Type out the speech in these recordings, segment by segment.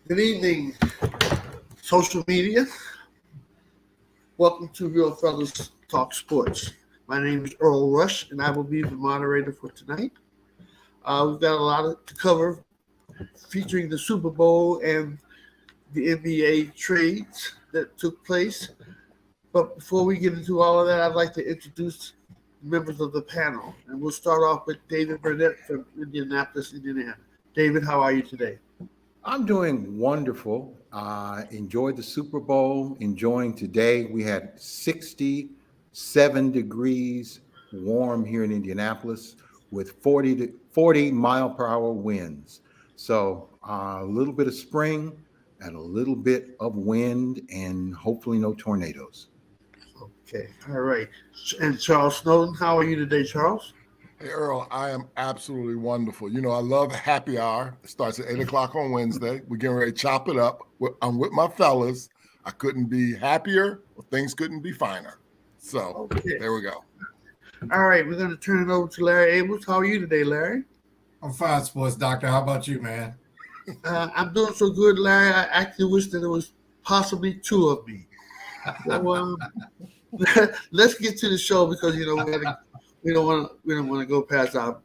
Good evening, social media. Welcome to Real Fellas Talk Sports. My name is Earl Rush, and I will be the moderator for tonight. We've got a to cover featuring the Super Bowl and the NBA trades that took place. But before we get into all of that, I'd like to introduce members of the panel. And we'll start off with David Burnett from Indianapolis, Indiana. David, how are you today? I'm doing wonderful. Enjoyed the Super Bowl, enjoying today. We had 67 degrees warm here in Indianapolis with 40 mile per hour winds. So a little bit of spring and a little bit of wind and hopefully no tornadoes. Okay, all right. And Charles Snowden, how are you today, Charles? Hey, Earl, I am absolutely wonderful. You know, I love happy hour. It starts at 8 o'clock on Wednesday. We're getting ready to chop it up. I'm with my fellas. I couldn't be happier, or things couldn't be finer. So There we go. All right, we're going to turn it over to Larry Abrams. How are you today, Larry? I'm fine, sports doctor. How about you, man? I'm doing so good, Larry. I actually wish that there was possibly two of me. So, let's get to the show because we don't want to go past our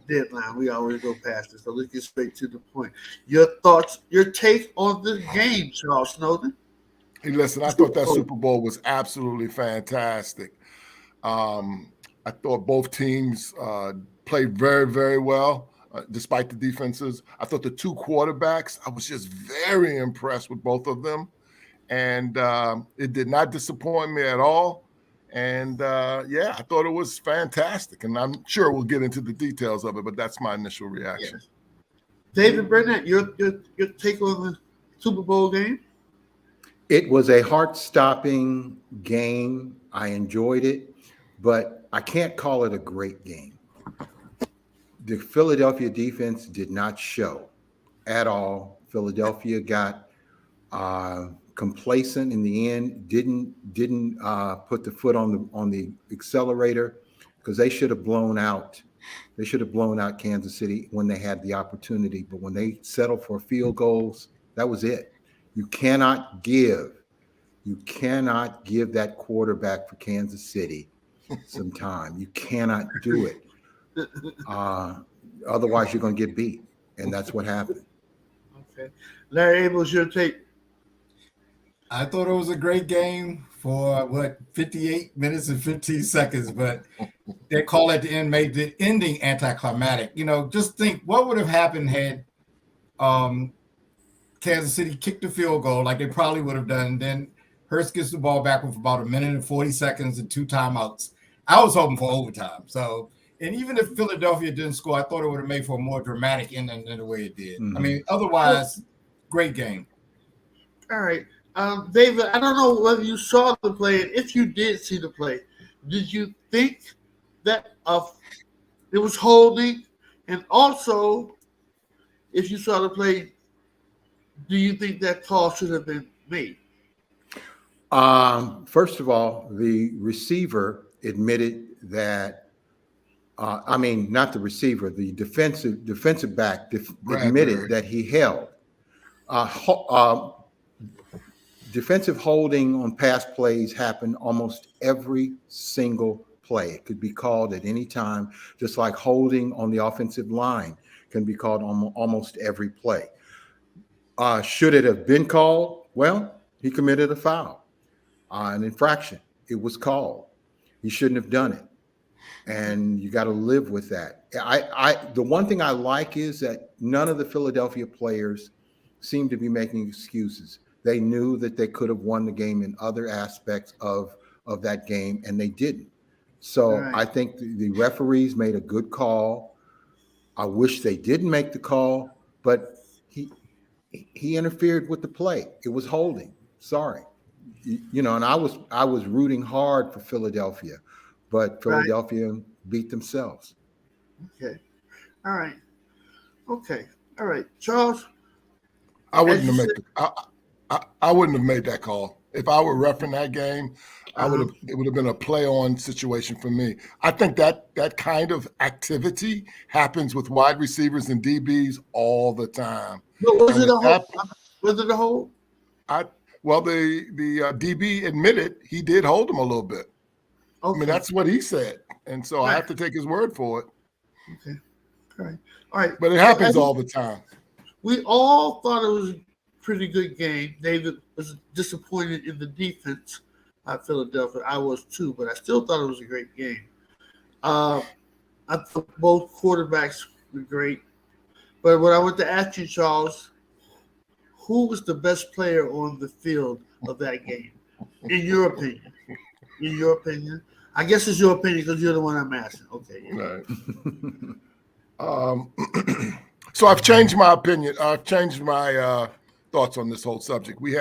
deadline. We always go past it. So let's get straight to the point. Your thoughts, your take on the game, Charles Snowden. Hey, listen, I thought that Super Bowl was absolutely fantastic. I thought both teams played very, very well, despite the defenses. I thought the two quarterbacks, I was just very impressed with both of them. And it did not disappoint me at all. And I thought it was fantastic. And I'm sure we'll get into the details of it, but that's my initial reaction. Yes. David Burnett, your take on the Super Bowl game? It was a heart-stopping game. I enjoyed it, but I can't call it a great game. The Philadelphia defense did not show at all. Philadelphia got complacent in the end, didn't put the foot on the accelerator because they should have blown out Kansas City when they had the opportunity. But when they settled for field goals, that was it. You cannot give that quarterback for Kansas City some time. You cannot do it. Otherwise, you're going to get beat, and that's what happened. Okay, Larry Abrams, your take. I thought it was a great game for 58 minutes and 15 seconds, but their call at the end made the ending anticlimactic. You know, just think what would have happened had Kansas City kicked the field goal like they probably would have done. Then Hurst gets the ball back with about a minute and 40 seconds and 2 timeouts. I was hoping for overtime. So, and even if Philadelphia didn't score, I thought it would have made for a more dramatic ending than the way it did. Mm-hmm. I mean, otherwise, great game. All right. David, I don't know whether you saw the play, and if you did see the play, did you think that it was holding? And also, if you saw the play, do you think that call should have been made? First of all, the receiver admitted that. Not the receiver, the defensive back admitted that he held. Defensive holding on pass plays happen almost every single play. It could be called at any time, just like holding on the offensive line can be called on almost every play. Should it have been called? Well, he committed a foul, an infraction. It was called. He shouldn't have done it. And you got to live with that. The one thing I like is that none of the Philadelphia players seem to be making excuses. They knew that they could have won the game in other aspects of that game, and they didn't. So right. I think the referees made a good call. I wish they didn't make the call, but he interfered with the play. It was holding. Sorry, and I was rooting hard for Philadelphia, but Philadelphia beat themselves. Okay, all right, okay, all right, Charles. I wouldn't have made that call. If I were refereeing that game, it would have been a play-on situation for me. I think that kind of activity happens with wide receivers and DBs all the time. But was Was it a hold? Well, the DB admitted he did hold him a little bit. Okay. I mean, that's what he said, and so I have to take his word for it. Okay. All right. But it happens all the time. We all thought it was a pretty good game. David was disappointed in the defense at Philadelphia. I was too, but I still thought it was a great game. I thought both quarterbacks were great. But what I want to ask you, Charles, who was the best player on the field of that game, in your opinion? In your opinion? I guess it's your opinion because you're the one I'm asking. Okay. Right. So I've changed my opinion. I've changed my thoughts on this whole subject. We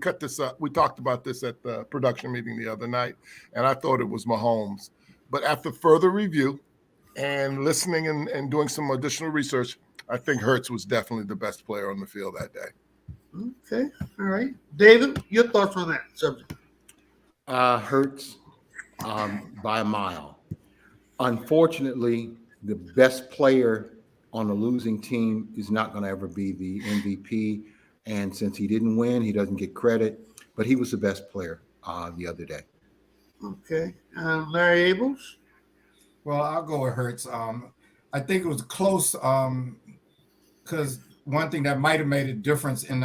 cut this up. We talked about this at the production meeting the other night, and I thought it was Mahomes. But after further review and listening and doing some additional research, I think Hurts was definitely the best player on the field that day. Okay. All right. David, your thoughts on that subject? Hurts by a mile. Unfortunately, the best player on a losing team is not going to ever be the MVP. And since he didn't win, he doesn't get credit. But he was the best player the other day. Okay. Larry Abels? Well, I'll go with Hurts. I think it was close because one thing that might have made a difference in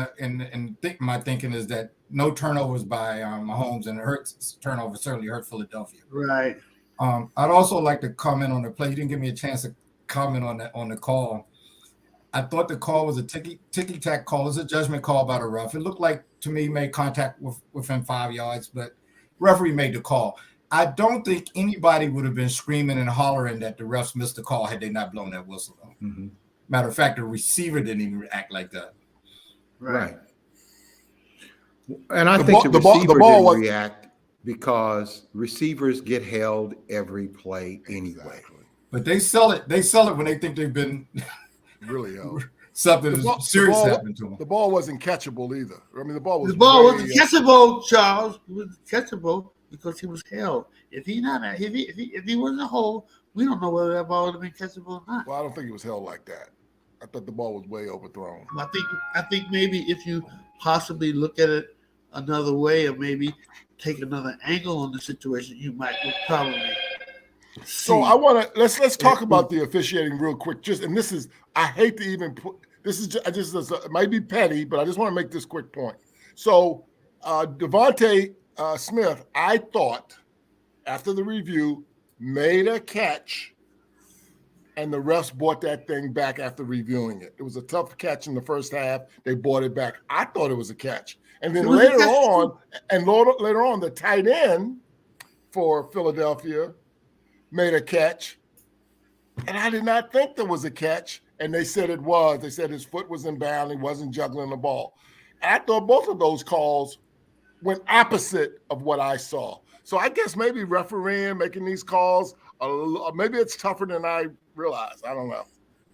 my thinking is that no turnovers by Mahomes, and Hurts' turnover certainly hurt Philadelphia. Right. I'd also like to comment on the play. You didn't give me a chance to comment on the call. I thought the call was a ticky-tack call. It's a judgment call by the ref. It looked like, to me, made contact within 5 yards, but referee made the call. I don't think anybody would have been screaming and hollering that the refs missed the call had they not blown that whistle. Mm-hmm. Matter of fact, the receiver didn't even act like that. Right. And I think the receiver didn't react because receivers get held every play anyway. Exactly. But they sell it. They sell it when they think they've been really held. Something serious happened to them. The ball wasn't catchable either. I mean, the ball wasn't catchable, Charles. It was catchable because he was held. If he wasn't a hold, we don't know whether that ball would have been catchable or not. Well, I don't think he was held like that. I thought the ball was way overthrown. I think maybe if you possibly look at it another way or maybe take another angle on the situation, you might probably. So I want to let's talk about the officiating real quick. I hate to even put this is just it might be petty, but I just want to make this quick point. So Devontae Smith, I thought after the review made a catch, and the refs brought that thing back after reviewing it. It was a tough catch in the first half. They brought it back. I thought it was a catch, and then later on, the tight end for Philadelphia made a catch, and I did not think there was a catch, and they said it was. They said his foot was in bounds, he wasn't juggling the ball. And I thought both of those calls went opposite of what I saw. So I guess maybe refereeing, making these calls, maybe it's tougher than I realized. I don't know.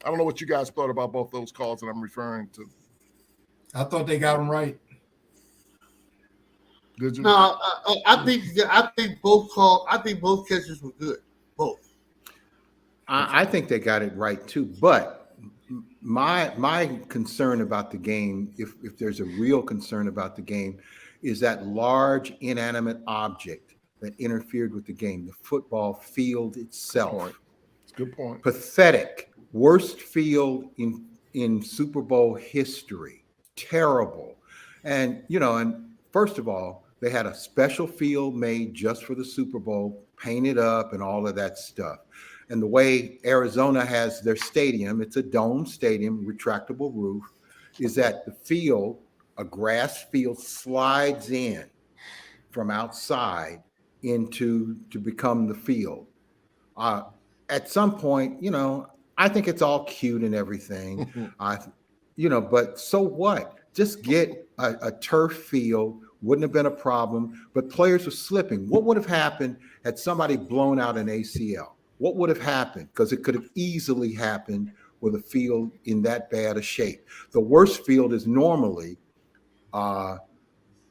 I don't know what you guys thought about both those calls that I'm referring to. I thought they got them right. Did you? No, I think both catches were good. Both. I think they got it right too. But my concern about the game, if there's a real concern about the game, is that large inanimate object that interfered with the game, the football field itself. It's a good point. Pathetic. Worst field in Super Bowl history. Terrible. And first of all, they had a special field made just for the Super Bowl, painted up and all of that stuff. And the way Arizona has their stadium, it's a dome stadium, retractable roof, is that the field, a grass field, slides in from outside to become the field. At some point, I think it's all cute and everything, but so what? Just get a turf field. Wouldn't have been a problem, but players were slipping. What would have happened had somebody blown out an ACL? What would have happened? Because it could have easily happened with a field in that bad a shape. The worst field is normally a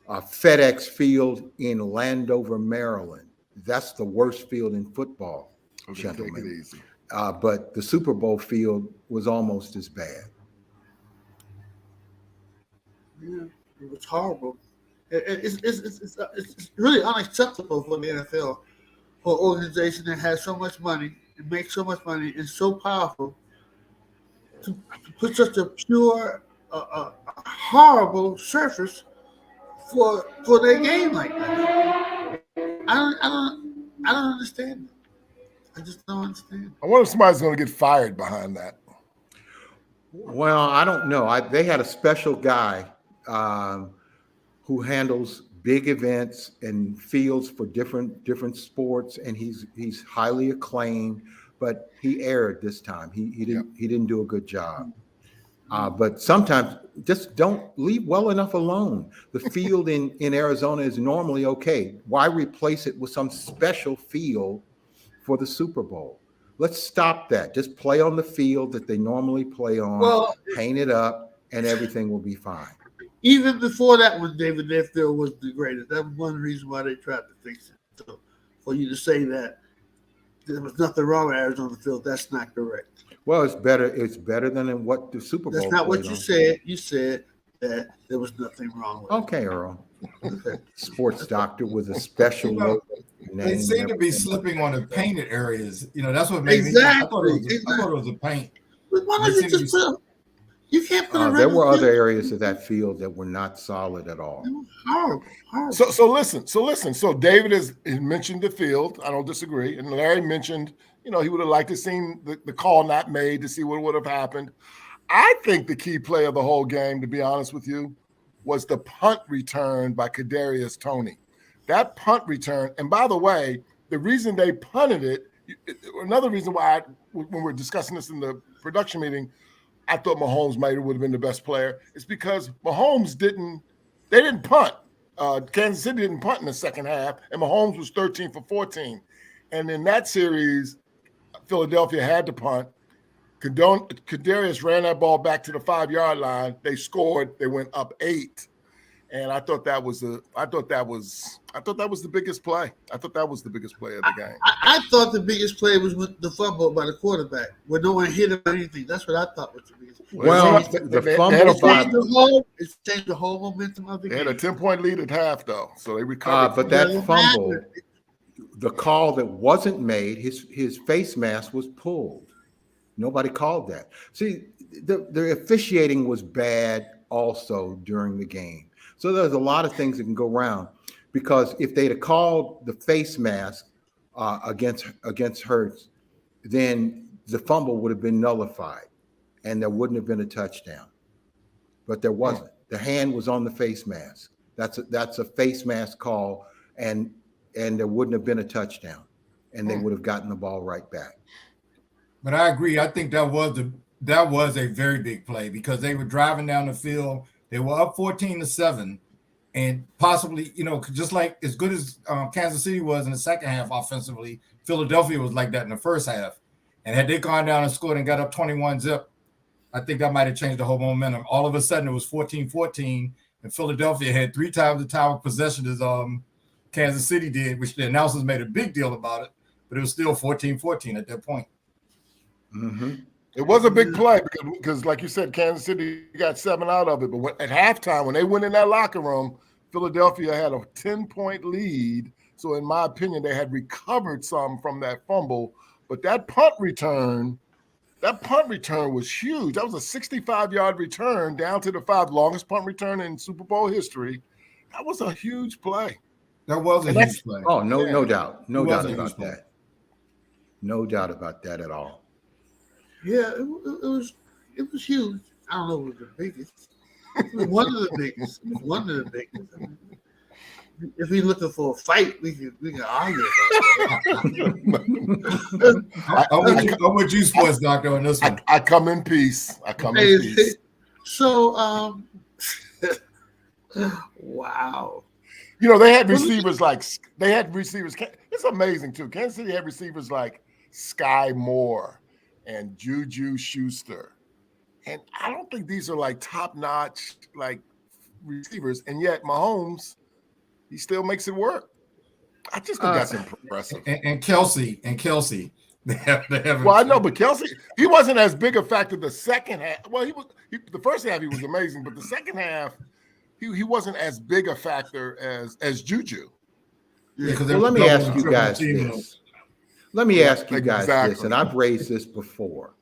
FedEx Field in Landover, Maryland. That's the worst field in football, gentlemen. Take it easy. But the Super Bowl field was almost as bad. Yeah, it was horrible. It's really unacceptable for the NFL, for an organization that has so much money and makes so much money and so powerful to put such a pure, horrible surface for their game like that. I don't understand it. I just don't understand. I wonder if somebody's going to get fired behind that. Well, I don't know. They had a special guy who handles big events and fields for different sports, and he's highly acclaimed. But he erred this time. He didn't do a good job. But sometimes just don't leave well enough alone. The field in Arizona is normally okay. Why replace it with some special field for the Super Bowl? Let's stop that. Just play on the field that they normally play on, Well, paint it up, and everything will be fine. even before that one, David, their field was the greatest. That was one reason why they tried to fix it. So for you to say that there was nothing wrong with Arizona field, that's not correct. Well, it's better. It's better than what the Super Bowl. That's not what played you on. said. You said that there was nothing wrong with it. Okay, Earl. Sports doctor with a special You know, name. They seem and to be everything. slipping on the painted areas. That's what made me. Exactly. I thought it was a paint. But why They don't you seem to just be- put? You can't put a There were regular other field. areas of that field that were not solid at all. It was horrible. Horrible. So listen. So David has mentioned the field. I don't disagree. And Larry mentioned, he would have liked to seen the call not made to see what would have happened. I think the key play of the whole game, to be honest with you, was the punt return by Kadarius Toney. That punt return, and by the way, the reason they punted it, another reason why when we're discussing this in the production meeting, I thought Mahomes might would have been the best player, is because Mahomes didn't punt. Kansas City didn't punt in the second half, and Mahomes was 13 for 14. And in that series, Philadelphia had to punt. Kadarius ran that ball back to the 5-yard line. They scored. They went up 8, and I thought that was the biggest play. I thought that was the biggest play of the game. I thought the biggest play was with the fumble by the quarterback, where no one hit him or anything. That's what I thought was the biggest play. Well, They- the they- fumble they had a by It's changed the whole momentum of the They had game. a 10-point lead at half, though, so they recovered. but Doesn't that fumble, matter. the call that wasn't made, his face mask was pulled. Nobody called that. See, the officiating was bad also during the game. So there's a lot of things that can go wrong, because if they'd have called the face mask against Hurts, then the fumble would have been nullified, and there wouldn't have been a touchdown. But there wasn't. The hand was on the face mask. That's a face mask call, and there wouldn't have been a touchdown, and they would have gotten the ball right back. But I agree. I think that was a very big play, because they were driving down the field. They were up 14-7, and possibly, just like as good as Kansas City was in the second half offensively, Philadelphia was like that in the first half. And had they gone down and scored and got up 21-0, I think that might have changed the whole momentum. All of a sudden, it was 14-14, and Philadelphia had 3 times the time of possession as Kansas City did, which the announcers made a big deal about it, but it was still 14-14 at that point. Mm-hmm. It was a big play because, like you said, Kansas City got 7 out of it. But at halftime, when they went in that locker room, Philadelphia had a 10-point lead. So, in my opinion, they had recovered some from that fumble. But that punt return was huge. That was a 65-yard return down to the 5, longest punt return in Super Bowl history. That was a huge play. That was a And huge play. Oh, no doubt. No It doubt was a about huge play. that. No doubt about that at all. Yeah, it was huge. I don't know if it was the biggest. It was one of the biggest. It was one of the biggest. I mean, if we're looking for a fight, we can argue about that. I'm with you, sports doctor, on this one. I come in peace. So, wow. They had receivers It's amazing too. Kansas City had receivers like Sky Moore and Juju Schuster, and I don't think these are like top-notch like receivers. And yet Mahomes, he still makes it work. I just think that's impressive. And Kelsey, they have. Well, I know, but Kelsey, he wasn't as big a factor the second half. Well, the first half he was amazing, but the second half, he wasn't as big a factor as Juju. Yeah, Well, let me ask you guys this. Let me ask you guys this, and I've raised this before.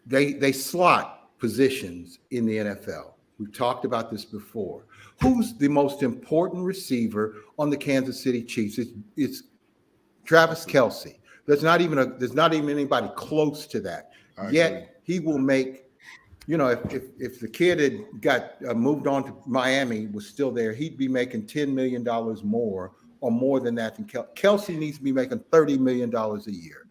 They slot positions in the NFL. We've talked about this before. Who's the most important receiver on the Kansas City Chiefs? It's Travis Kelce. There's not even anybody close to that. Yet he will make. If the kid had got moved on to Miami, was still there, he'd be making $10 million more or more than that. Kelce needs to be making $30 million a year.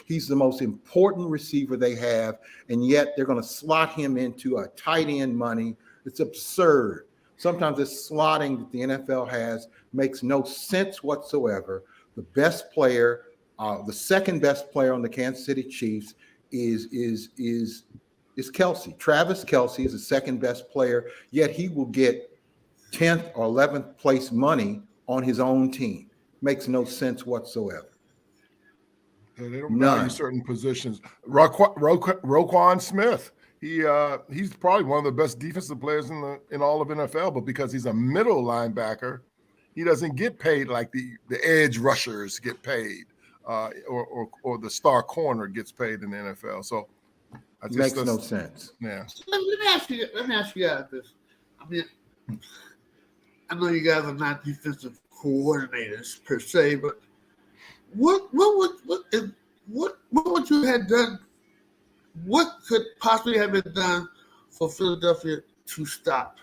He's the most important receiver they have, and yet they're going to slot him into a tight end money. It's absurd. Sometimes this slotting that the NFL has makes no sense whatsoever. The best player, the second best player on the Kansas City Chiefs is Kelce. Travis Kelce is the second best player, yet he will get 10th or 11th place money on his own team. Makes no sense whatsoever. Yeah, they don't value certain positions. Roquan Smith, he's probably one of the best defensive players in all of NFL, but because he's a middle linebacker, he doesn't get paid like the edge rushers get paid, or the star corner gets paid in the NFL. So it makes no sense. Yeah. Let me ask you guys this. I mean, I know you guys are not defensive coordinators per se, but what would you have done? What could possibly have been done for Philadelphia to stop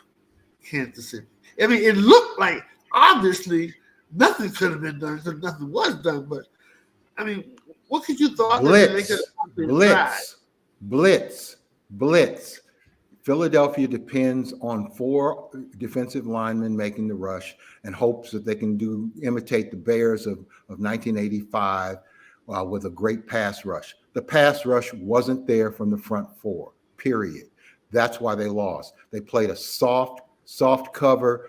Kansas City? I mean, it looked like obviously nothing could have been done because nothing was done. But I mean, what could you thought? Blitz. Philadelphia depends on 4 defensive linemen making the rush and hopes that they can imitate the Bears of 1985 with a great pass rush. The pass rush wasn't there from the front 4, period. That's why they lost. They played a soft cover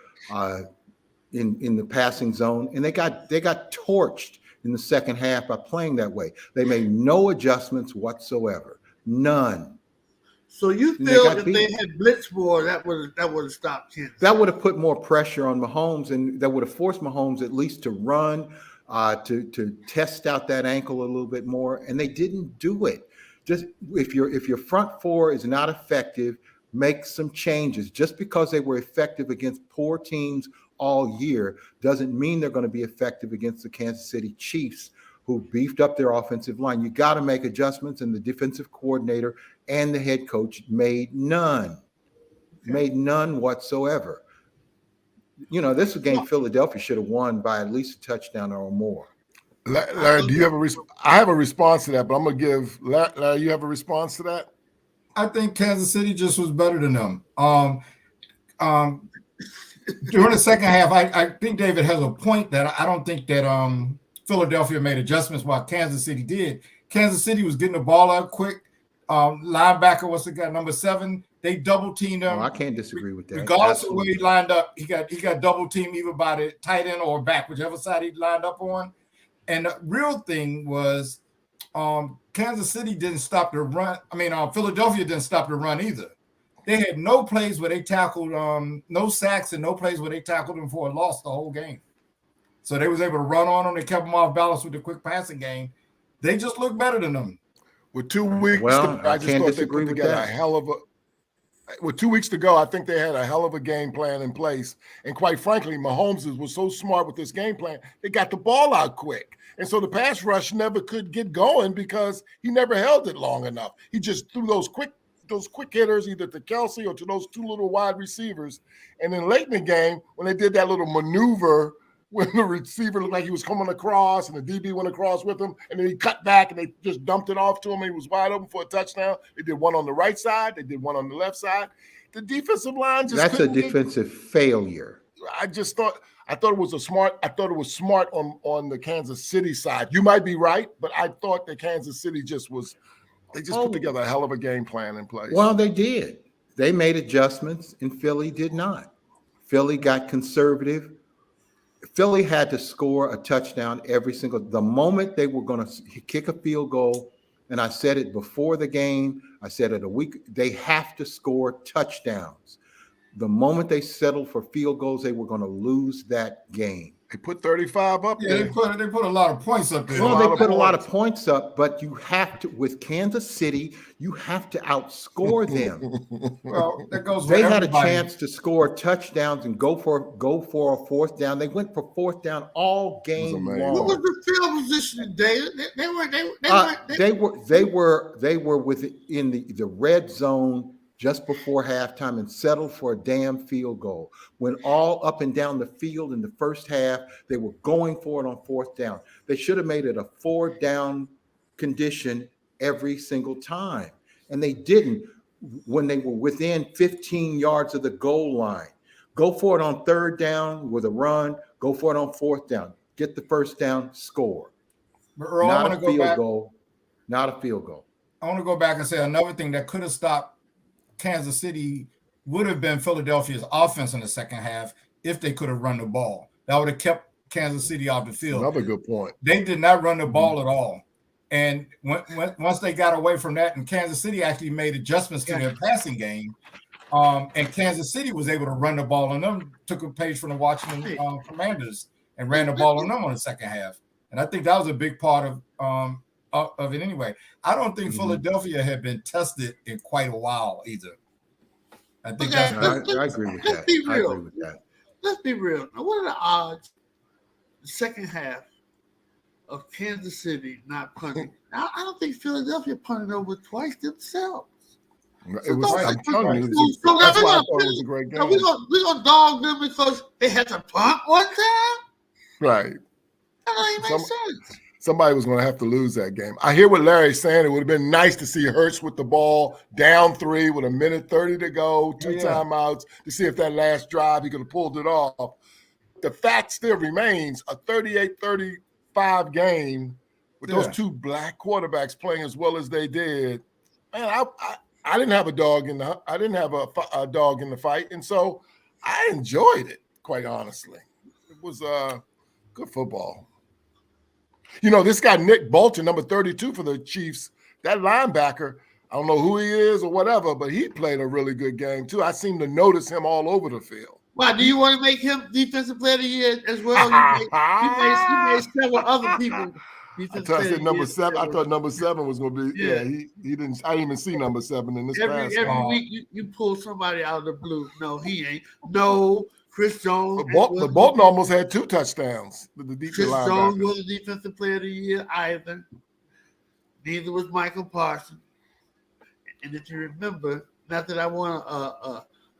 in the passing zone, and they got torched in the second half by playing that way. They made no adjustments whatsoever. None. So you feel if they had blitzed more, that would have stopped Kansas? That would have put more pressure on Mahomes, and that would have forced Mahomes at least to run, to test out that ankle a little bit more, and they didn't do it. Just if your front 4 is not effective, make some changes. Just because they were effective against poor teams all year doesn't mean they're going to be effective against the Kansas City Chiefs, who beefed up their offensive line. You got to make adjustments, and the defensive coordinator and the head coach made none whatsoever. This is a game Philadelphia should have won by at least a touchdown or more. Larry, do you have I have a response to that, but I'm going to give Larry, you have a response to that? I think Kansas City just was better than them. During the second half, I think David has a point that I don't think that Philadelphia made adjustments while Kansas City did. Kansas City was getting the ball out quick. Linebacker, what's the guy, number 7? They double teamed him. I can't disagree with that. Regardless of where he lined up, he got double teamed either by the tight end or back, whichever side he lined up on. And the real thing was Kansas City didn't stop the run. Philadelphia didn't stop the run either. They had no plays where they tackled, no sacks and no plays where they tackled them for a loss the whole game. So they was able to run on them. They kept them off balance with the quick passing game. They just looked better than them. With 2 weeks, I can't disagree with that. With 2 weeks to go, I think they had a hell of a game plan in place. And quite frankly, Mahomes was so smart with this game plan, they got the ball out quick. And so the pass rush never could get going because he never held it long enough. He just threw those quick hitters either to Kelce or to those 2 little wide receivers. And then late in the game, when they did that little maneuver when the receiver looked like he was coming across and the DB went across with him, and then he cut back and they just dumped it off to him and he was wide open for a touchdown. They did one on the right side. They did one on the left side. The defensive line just That's a defensive failure. I thought it was smart on the Kansas City side. You might be right, but I thought that Kansas City put together a hell of a game plan in place. Well, they did. They made adjustments, and Philly did not. Philly got conservative. Philly had to score a touchdown the moment they were going to kick a field goal. And I said it before the game. I said it a week. They have to score touchdowns. The moment they settled for field goals, they were going to lose that game. They put 35 up Yeah, there. they put a lot of points up there. Well, they put a lot of points up, but you have to, with Kansas City, you have to outscore them. Well, that goes. They for had a everybody. chance to score touchdowns and go for a fourth down. They went for fourth down all game amazing. What was long. the field position, David? They were within the red zone just before halftime and settled for a damn field goal. When all up and down the field in the first half, they were going for it on fourth down. They should have made it a 4-down condition every single time. And they didn't when they were within 15 yards of the goal line. Go for it on third down with a run. Go for it on fourth down. Get the first down, score. But Earl, Not a field goal. Not a field goal. I want to go back and say another thing that could have stopped Kansas City would have been Philadelphia's offense in the second half if they could have run the ball. That would have kept Kansas City off the field. Another good point. They did not run the ball at all. And once they got away from that, and Kansas City actually made adjustments to their passing game, and Kansas City was able to run the ball on them, took a page from the Washington Commanders and ran the ball on them on the second half. And I think that was a big part of it anyway. I don't think Philadelphia had been tested in quite a while either. I think Okay, I agree with that. I agree with that. Let's be real. Now, what are the odds the second half of Kansas City not punting? I don't think Philadelphia punted over twice themselves. It was, I'm telling you, So that's now why I we're thought it was a great game. We're gonna dog them because they had to punt one time? Right. That don't even make sense. Somebody was going to have to lose that game. I hear what Larry's saying. It would have been nice to see Hurts with the ball down 3 with 1:30 to go, 2 timeouts to see if that last drive he could have pulled it off. The fact still remains a 38-35 game with those two black quarterbacks playing as well as they did. Man, I didn't have a dog in the a dog in the fight, and so I enjoyed it. Quite honestly, it was good football. You know, this guy, Nick Bolton, number 32 for the Chiefs, that linebacker, I don't know who he is or whatever, but he played a really good game, too. I seem to notice him all over the field. Why, do you want to make him Defensive Player of the Year as well? You made several other people Defensive Player of the Year. Number 7. I thought number 7 was going to be, he didn't, I didn't even see number 7 in this pass. Every week you pull somebody out of the blue. No, he ain't. No, Chris Jones. But Bolton almost had 2 touchdowns. Chris Jones was the Defensive Player of the Year either. Neither was Michael Parsons. And if you remember, not that I want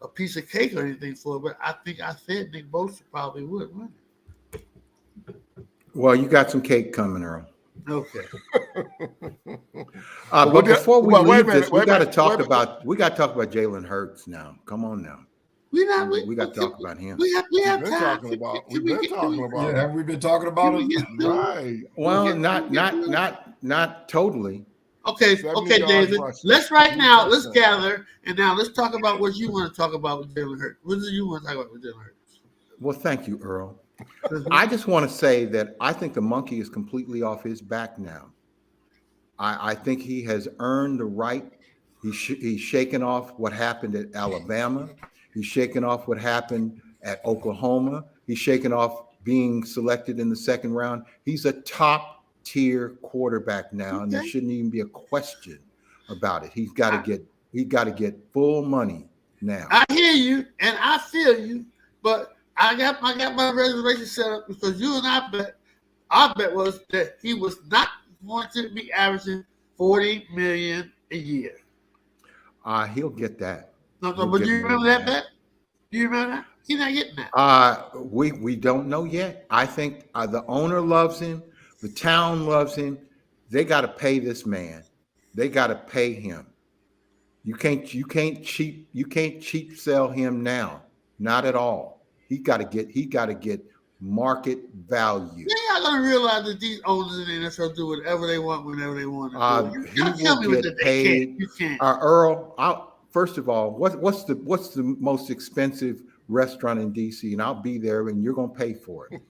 a piece of cake or anything for it, but I think I said Nick Bosa probably would win it. Well, you got some cake coming, Earl. Okay. But before we leave this, we got to talk about Jalen Hurts now. Come on now. We got to talk about him. We have been time. talking about. We've been talking about. Yeah, have we been talking about it? Right. Well, not totally. Okay, David. Let's gather and now let's talk about what you want to talk about with Jalen Hurts. What do you want to talk about with Jalen Hurts? Well, thank you, Earl. I just want to say that I think the monkey is completely off his back now. I think he has earned the right. He's shaken off what happened at Alabama. He's shaken off what happened at Oklahoma. He's shaken off being selected in the second round. He's a top-tier quarterback now, and there shouldn't even be a question about it. He's got to get full money now. I hear you and I feel you, but I got my reservation set up because you and I bet. Our bet was that he was not going to be averaging $40 million a year. He'll get that. No, but do you remember that bet? Do you remember that? He's not getting that. We don't know yet. I think the owner loves him. The town loves him. They got to pay this man. They got to pay him. You can't cheap sell him now. Not at all. He got to get market value. They're not gonna realize that these owners in the NFL do whatever they want whenever they want to. He will get paid. You can't. Earl, first of all, what's the most expensive restaurant in DC? And I'll be there, and you're gonna pay for it.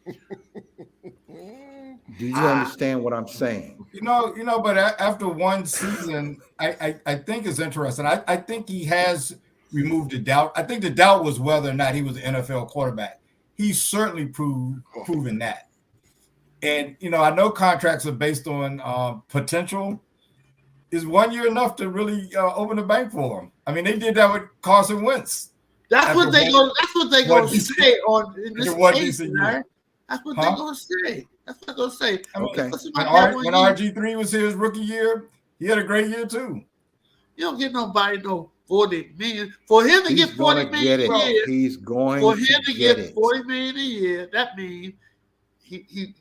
Do you understand what I'm saying? You know. But after one season, I think it's interesting. I think he has remove the doubt. I think the doubt was whether or not he was an NFL quarterback. He's certainly proven that. And, I know contracts are based on potential. Is 1 year enough to really open the bank for him? I mean, they did that with Carson Wentz. That's what they going to say on in this case, right? That's what they're going to say. That's what they're going to say. I mean, Okay. When RG3 was his rookie year, he had a great year too. You don't get nobody no 40 million. For him to get 40 million a year, he's going for him to get it. 40 million a year, that means he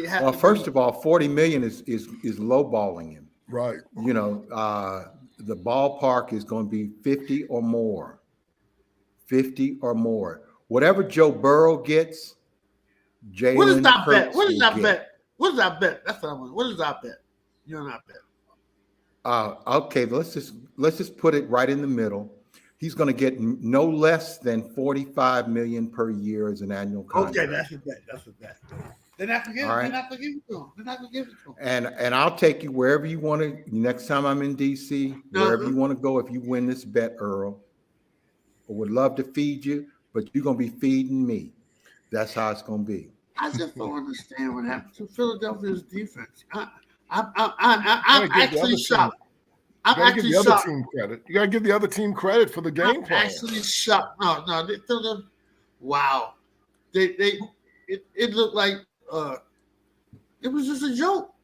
has. Well, first of all, 40 million is lowballing him. Right. The ballpark is going to be 50 or more. 50 or more. Whatever Joe Burrow gets, Jalen What is our bet? Hurts What is will our get. bet? What is our bet? That's what I want. What is our bet? You're not bet. Okay, let's just put it right in the middle. He's going to get no less than 45 million per year as an annual contract. Okay, that's a bet. That's a bet. They're not going to give All right. it to him. They're not going to give it to him. And I'll take you wherever you want to. Next time I'm in DC, wherever you want to go, if you win this bet, Earl, I would love to feed you, but you're going to be feeding me. That's how it's going to be. I just don't understand what happened to Philadelphia's defense. I'm actually shocked. I'm You gotta give actually the other shocked. team credit. You gotta give the other team credit for the game I'm plan. actually shocked. No, Philadelphia. Wow, it looked like it was just a joke.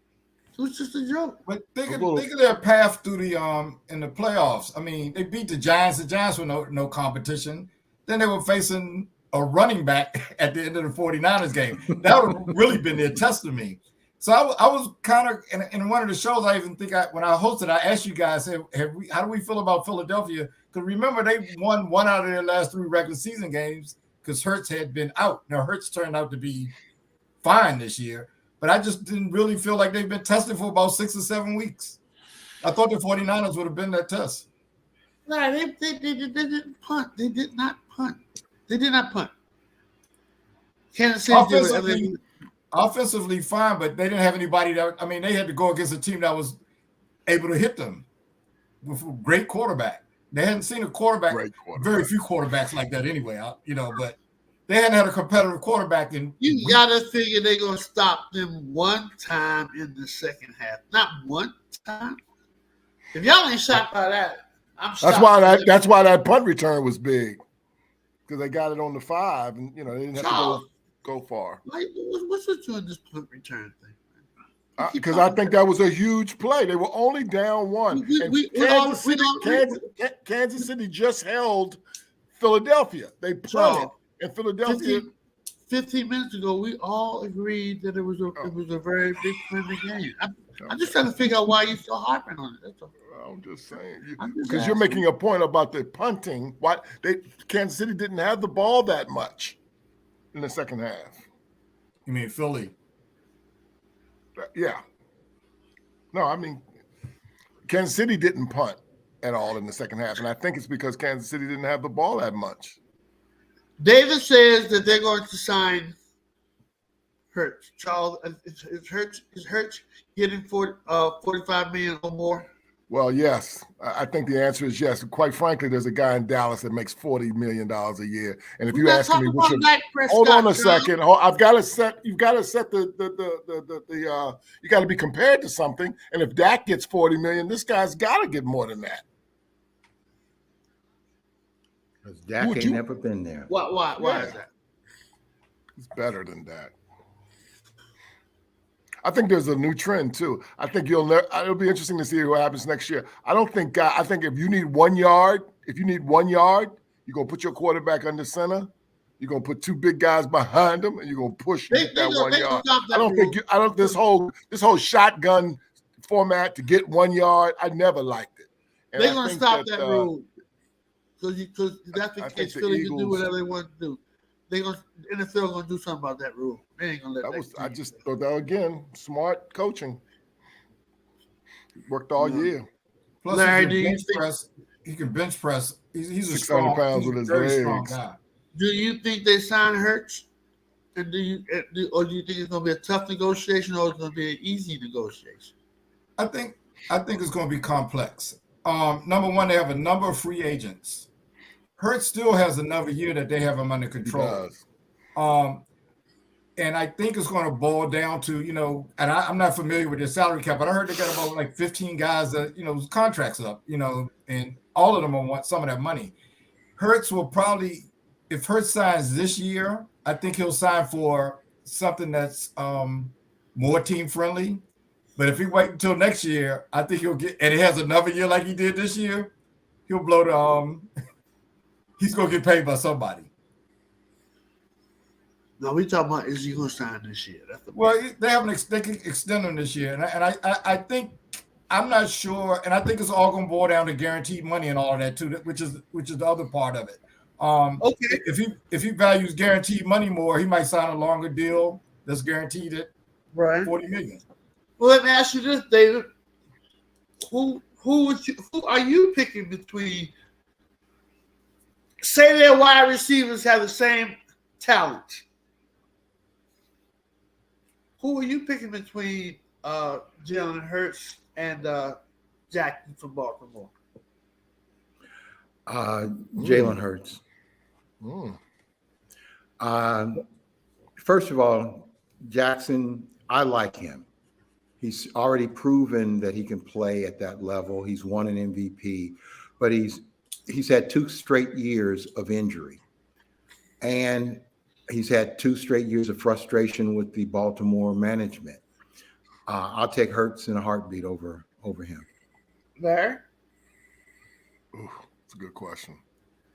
It was just a joke. But think of their path through the in the playoffs. I mean, they beat the Giants. The Giants were no competition. Then they were facing a running back at the end of the 49ers game. That would have really been their test to me. So I was kind of in one of the shows. I even think when I hosted, I asked you guys, how do we feel about Philadelphia? Because remember, they won one out of their last 3 regular season games because Hurts had been out. Now Hurts turned out to be fine this year, but I just didn't really feel like they've been tested for about 6 or 7 weeks. I thought the 49ers would have been that test. No, they didn't punt. They did not punt. They did not punt. Kansas City Offensively fine, but they didn't have anybody they had to go against a team that was able to hit them with a great quarterback. They hadn't seen a quarterback, very few quarterbacks like that anyway, but they hadn't had a competitive quarterback in. You gotta figure they're gonna stop them one time in the second half. Not one time. If y'all ain't shocked by that, I'm shocked. That's why that punt return was big. Because they got it on the 5 and they didn't have to go far. Like, what's with you in this punt return thing? Because I think that was a huge play. They were only down 1. Kansas City just held Philadelphia. They punted, and Philadelphia. 15 minutes ago, we all agreed that it was a very big friendly game. I'm just trying to figure out why you're so harping on it. That's all. I'm just saying, because you're making a point about the punting. Kansas City didn't have the ball that much in the second half. You mean Philly? Yeah. No, I mean, Kansas City didn't punt at all in the second half, and I think it's because Kansas City didn't have the ball that much. David says that they're going to sign Hurts. Charles, is Hurts getting 45 million or more? Well, yes. I think the answer is yes. Quite frankly, there's a guy in Dallas that makes $40 million a year. And if you ask me, hold on a second. I've got to set. You've got to set you got to be compared to something. And if Dak gets $40 million, this guy's got to get more than that. Because Dak ain't never been there. Why is that? He's better than Dak. I think there's a new trend too. I think it'll be interesting to see what happens next year. I think if you need 1 yard, you're gonna put your quarterback under center. You're gonna put 2 big guys behind him, and you're gonna push that 1 yard. I don't. This whole shotgun format to get 1 yard. I never liked it. And they're gonna stop that rule because that's the case. Philly can do whatever they want to do. NFL gonna do something about that rule. They ain't gonna let that. I just thought that again. Smart coaching. Worked all year. Plus, he can bench press. He's a 600 strong, pounds with his legs. Strong guy. Do you think they sign Hurts? And do you think it's gonna be a tough negotiation or it's gonna be an easy negotiation? I think it's going to be complex. number one, they have a number of free agents. Hurts still has another year that they have him under He control. does. And I think it's going to boil down to, and I'm not familiar with their salary cap, but I heard they got about like 15 guys that, whose contracts up, and all of them will want some of that money. Hurts will probably, if Hurts signs this year, I think he'll sign for something that's more team friendly. But if he wait until next year, I think he'll get, and he has another year like he did this year, he'll blow the, he's going to get paid by somebody. No, we talking about is he going to sign this year? That's the They can extend him this year, and I think I'm not sure, and I think it's all going to boil down to guaranteed money and all of that too, which is the other part of it. Okay. If he values guaranteed money more, he might sign a longer deal that's guaranteed at right. $40 million. Well, let me ask you this, David. Who are you picking between? Say their wide receivers have the same talent. Who are you picking between Jalen Hurts and Jackson from Baltimore? Jalen Hurts. First of all, Jackson, I like him. He's already proven that he can play at that level. He's won an MVP, but he's had 2 straight years of injury. And he's had 2 straight years of frustration with the Baltimore management. I'll take Hurts in a heartbeat over him. Larry? That's a good question.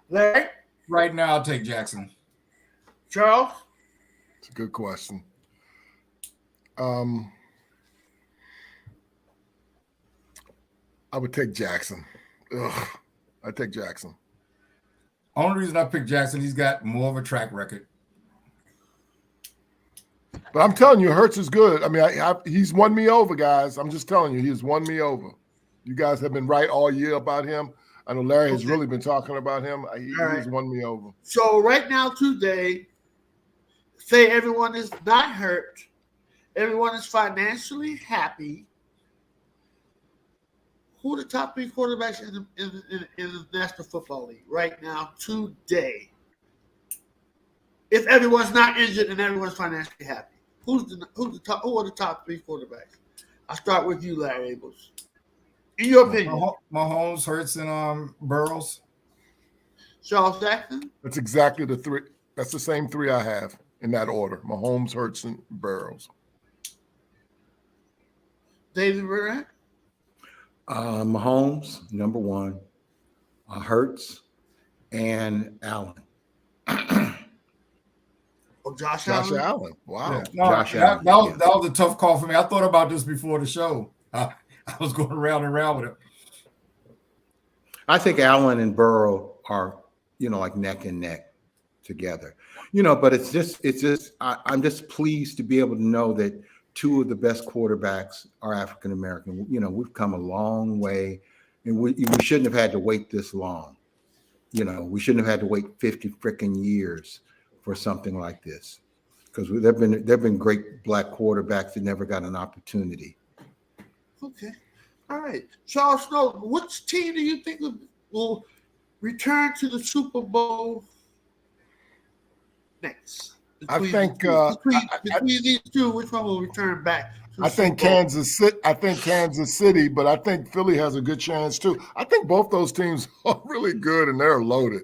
Larry? Right now, I'll take Jackson. Charles? It's a good question. I would take Jackson. I'd take Jackson. Only reason I picked Jackson, he's got more of a track record. But I'm telling you, Hurts is good. I mean, he's won me over, guys. I'm just telling you, he's won me over. You guys have been right all year about him. I know Larry has really been talking about him. He's won me over. So right now today, say everyone is not hurt, everyone is financially happy. Who are the top 3 quarterbacks in the National Football League right now today? If everyone's not injured and everyone's financially happy, who are the top 3 quarterbacks? I'll start with you, Larry Abels. In your opinion, Mahomes, Hurts, and Burrows. Charles Jackson. That's exactly the 3. That's the same 3 I have in that order: Mahomes, Hurts, and Burrows. David Verrett. Mahomes, number 1, Hurts, and Allen. Josh Allen. Wow. Yeah. No, that was a tough call for me. I thought about this before the show. I was going round and round with it. I think Allen and Burrow are, like neck and neck together. But it's just I'm just pleased to be able to know that 2 of the best quarterbacks are African American. We've come a long way, and we shouldn't have had to wait this long. We shouldn't have had to wait 50 freaking years for something like this, because there've been great black quarterbacks that never got an opportunity. Okay, all right. Charles Snow, which team do you think will return to the Super Bowl next? Between these 2, which one will return back? I think Kansas City, but I think Philly has a good chance too. I think both those teams are really good and they're loaded.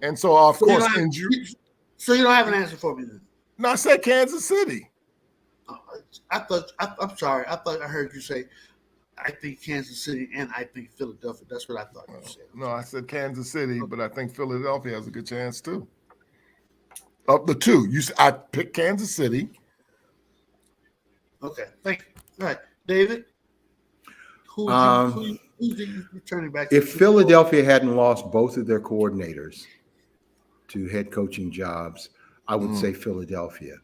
And so, of course, injury. So you don't have an answer for me then? No, I said Kansas City. I'm sorry. I thought I heard you say, I think Kansas City and I think Philadelphia. That's what I thought you said. No, I said Kansas City, but I think Philadelphia has a good chance too. Of the 2, I picked Kansas City. Okay, thank you. All right, David. Who's returning back? If Philadelphia hadn't lost both of their coordinators to head coaching jobs, I would say Philadelphia.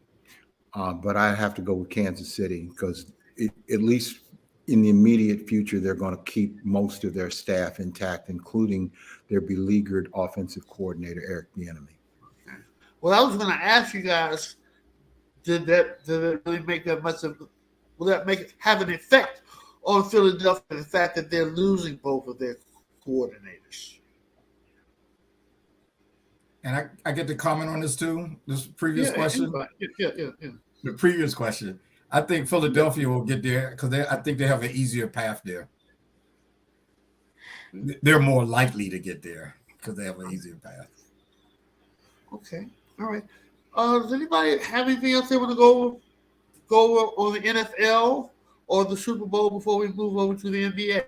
But I have to go with Kansas City because at least in the immediate future, they're going to keep most of their staff intact, including their beleaguered offensive coordinator, Eric Bieniemy. Well, I was going to ask you guys, did it really make that much of? Will that have an effect on Philadelphia? The fact that they're losing both of their coordinators. And I get to comment on this too. This previous question. Anybody. Yeah. The previous question. I think Philadelphia will get there because I think they have an easier path there. They're more likely to get there because they have an easier path. Okay. All right. Does anybody have anything else they want to go over on the NFL or the Super Bowl before we move over to the NBA?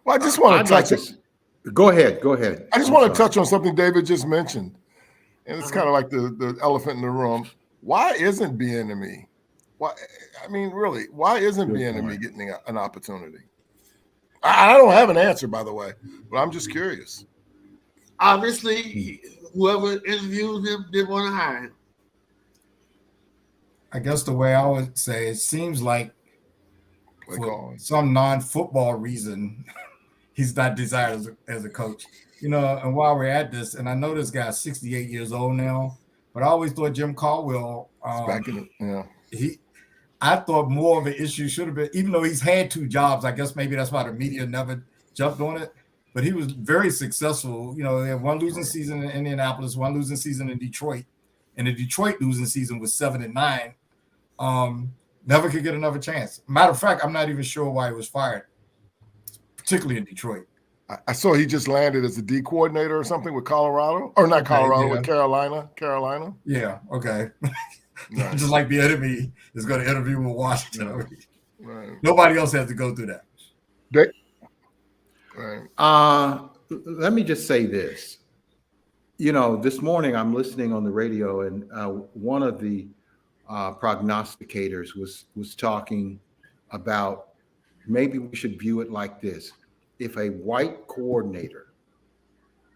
Well, I just want to touch it. Go ahead. I just want to touch on something David just mentioned, and it's kind of like the elephant in the room. Why isn't Bieniemy? Why? I mean, really, why isn't Bieniemy getting an opportunity? I don't have an answer, by the way, but I'm just curious. Obviously, whoever interviewed him didn't want to hire him. I guess the way I would say, it seems like for some non-football reason, he's not desired as a coach. You know, and while we're at this, and I know this guy's 68 years old now, but I always thought Jim Caldwell, I thought more of an issue should have been, even though he's had 2 jobs, I guess maybe that's why the media never jumped on it, but he was very successful. You know, they had 1 losing season in Indianapolis, 1 losing season in Detroit, and the Detroit losing season was 7-9. Never could get another chance. Matter of fact, I'm not even sure why he was fired, particularly in Detroit. I saw he just landed as a D coordinator or something with Colorado, or not Colorado, with Carolina. Yeah, okay. Nice. Just like the enemy is going to interview with Washington. Right. Nobody else has to go through that. Right. Let me just say this. You know, this morning I'm listening on the radio, and one of the prognosticators was talking about maybe we should view it like this. If a white coordinator,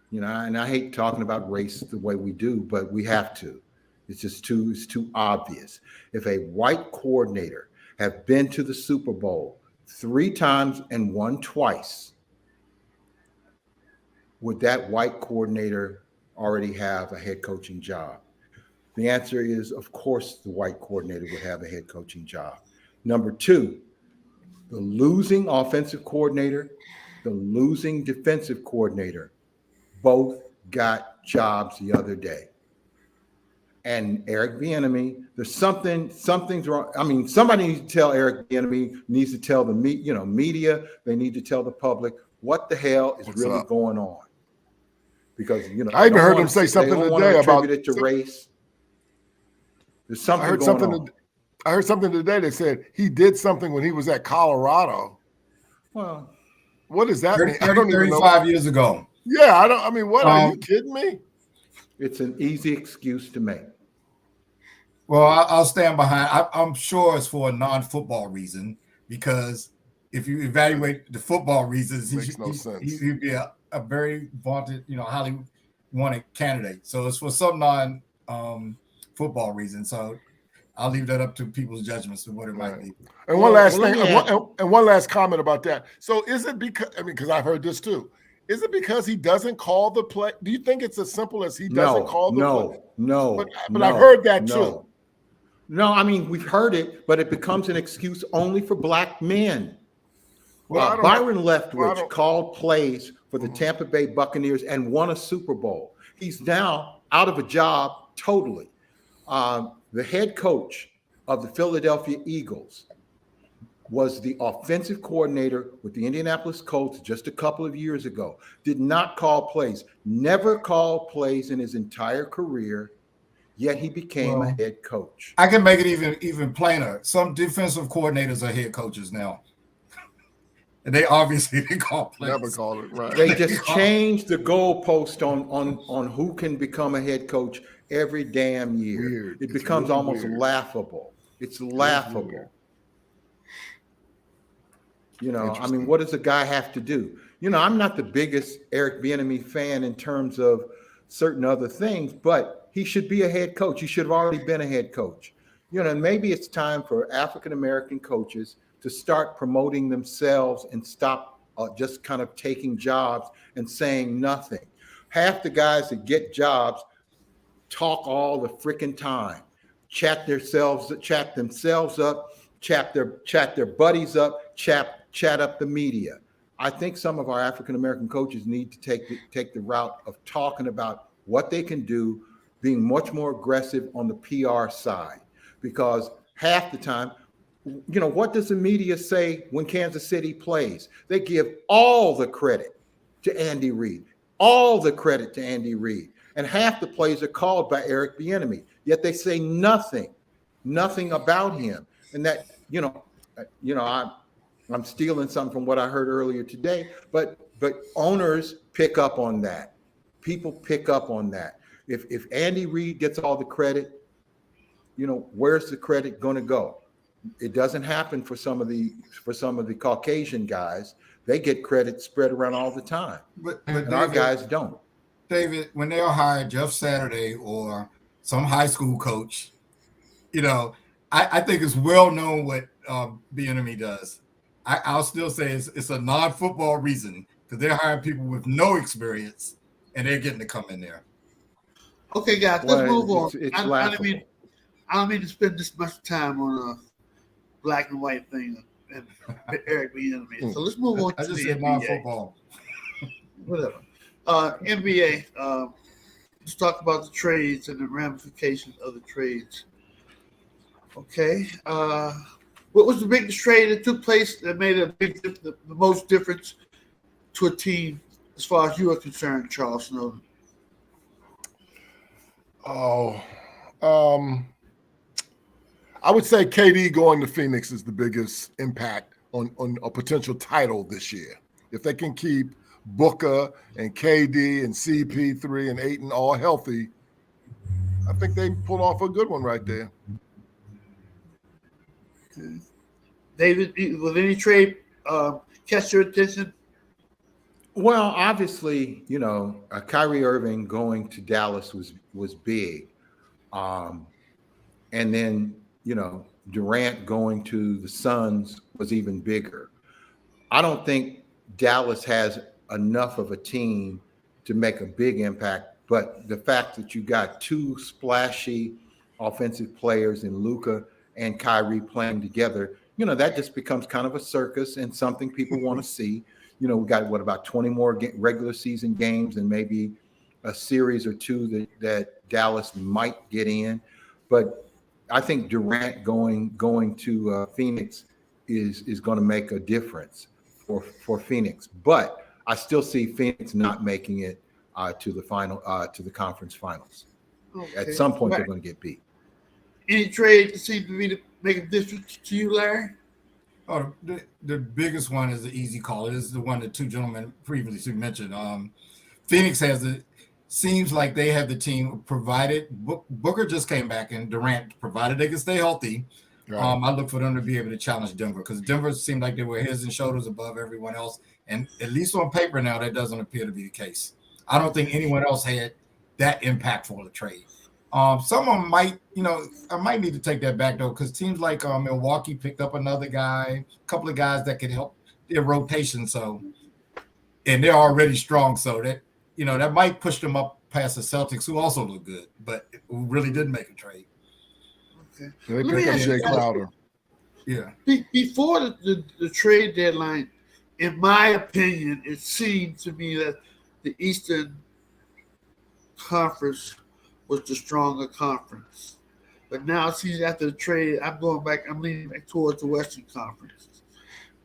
you know, and I hate talking about race the way we do, but we have to. It's too obvious. If a white coordinator have been to the Super Bowl 3 times and won twice, would that white coordinator already have a head coaching job? The answer is, of course, the white coordinator would have a head coaching job. Number 2, the losing offensive coordinator, the losing defensive coordinator, both got jobs the other day. And Eric Bieniemy, there's something's wrong. I mean, somebody needs to tell Eric Bieniemy, needs to tell the media, they need to tell the public what the hell is really going on. Because, you know, I even heard him say something today about it to race. There's something going on. I heard something today that said he did something when he was at Colorado. Well, what does that mean? I don't even know. 35 years ago. Yeah, I mean, what? Are you kidding me? It's an easy excuse to make. Well, I'll stand behind. I'm sure it's for a non-football reason, because if you evaluate the football reasons, he'd be a very vaunted, you know, highly wanted candidate. So it's for some non-football reason. So I'll leave that up to people's judgments of what it might be. And one last thing, and one last comment about that. So is it because, I mean, because I've heard this too. Is it because he doesn't call the play? Do you think it's as simple as he doesn't call the play? No. But I've heard that too. No, I mean, we've heard it, but it becomes an excuse only for black men. Well, Byron Leftwich called plays for the Tampa Bay Buccaneers and won a Super Bowl. He's now out of a job totally. The head coach of the Philadelphia Eagles was the offensive coordinator with the Indianapolis Colts just a couple of years ago. Did not call plays, never called plays in his entire career, yet he became a head coach. I can make it even plainer. Some defensive coordinators are head coaches now. And they obviously didn't call plays. Never called it, right. They just changed the goalpost on who can become a head coach every damn year. Weird. It becomes really almost weird. laughable. It's laughable. Weird. You know, I mean, what does a guy have to do? You know, I'm not the biggest Eric Bieniemy fan in terms of certain other things, but he should be a head coach. He should have already been a head coach. You know, and maybe it's time for African-American coaches to start promoting themselves and stop just kind of taking jobs and saying nothing. Half the guys that get jobs talk all the freaking time, chat themselves up, chat their buddies up, chat up the media. I think some of our African American coaches need to take the route of talking about what they can do, being much more aggressive on the PR side, because half the time, what does the media say when Kansas City plays? They give all the credit to Andy Reid, and half the plays are called by Eric Bieniemy. Yet they say nothing about him. And that, I'm stealing some from what I heard earlier today, but owners pick up on that. People pick up on that. If Andy Reid gets all the credit, where's the credit going to go? It doesn't happen for some of the Caucasian guys. They get credit spread around all the time, But and David, our guys don't. David, when they'll hire Jeff Saturday or some high school coach, I think it's well known what Bieniemy does. I'll still say it's a non-football reason, because they're hiring people with no experience and they're getting to come in there. Okay, guys, let's move on. It's I don't laughable. mean to spend this much time on a black and white thing and Eric Bieniemy. So let's move on I to just the said NBA. non-football. Whatever. NBA. Let's talk about the trades and the ramifications of the trades. Okay. What was the biggest trade that took place that made the most difference to a team as far as you are concerned, Charles Snowden? I would say KD going to Phoenix is the biggest impact on a potential title this year. If they can keep Booker and KD and CP3 and Ayton all healthy, I think they pull off a good one right there. Okay. David, will any trade catch your attention? Well, obviously, Kyrie Irving going to Dallas was big, and then Durant going to the Suns was even bigger. I don't think Dallas has enough of a team to make a big impact, but the fact that you got two splashy offensive players in Luka and Kyrie playing together, that just becomes kind of a circus and something people want to see. We got about 20 more regular season games and maybe a series or two that Dallas might get in. But I think Durant going to Phoenix is going to make a difference for Phoenix. But I still see Phoenix not making it to the conference finals. Okay. At some point, Right. they're going to get beat. Any trade that seems to me to make a difference to you, Larry? Oh, the biggest one is the easy call. It is the one that two gentlemen previously mentioned. Phoenix seems like they have the team provided. Booker just came back, and Durant, provided they can stay healthy. Right. I look for them to be able to challenge Denver, because Denver seemed like they were heads and shoulders above everyone else. And at least on paper now, that doesn't appear to be the case. I don't think anyone else had that impactful a trade. Someone might, I might need to take that back though, because teams like Milwaukee picked up another guy, a couple of guys that could help their rotation. So, and they're already strong, so that that might push them up past the Celtics, who also look good, but who really didn't make a trade. Okay. They Let me pick up ask Jay you guys- Crowder. Yeah. Before the trade deadline, in my opinion, it seemed to me that the Eastern Conference was the stronger conference. But now, see, after the trade, I'm leaning back towards the Western Conference.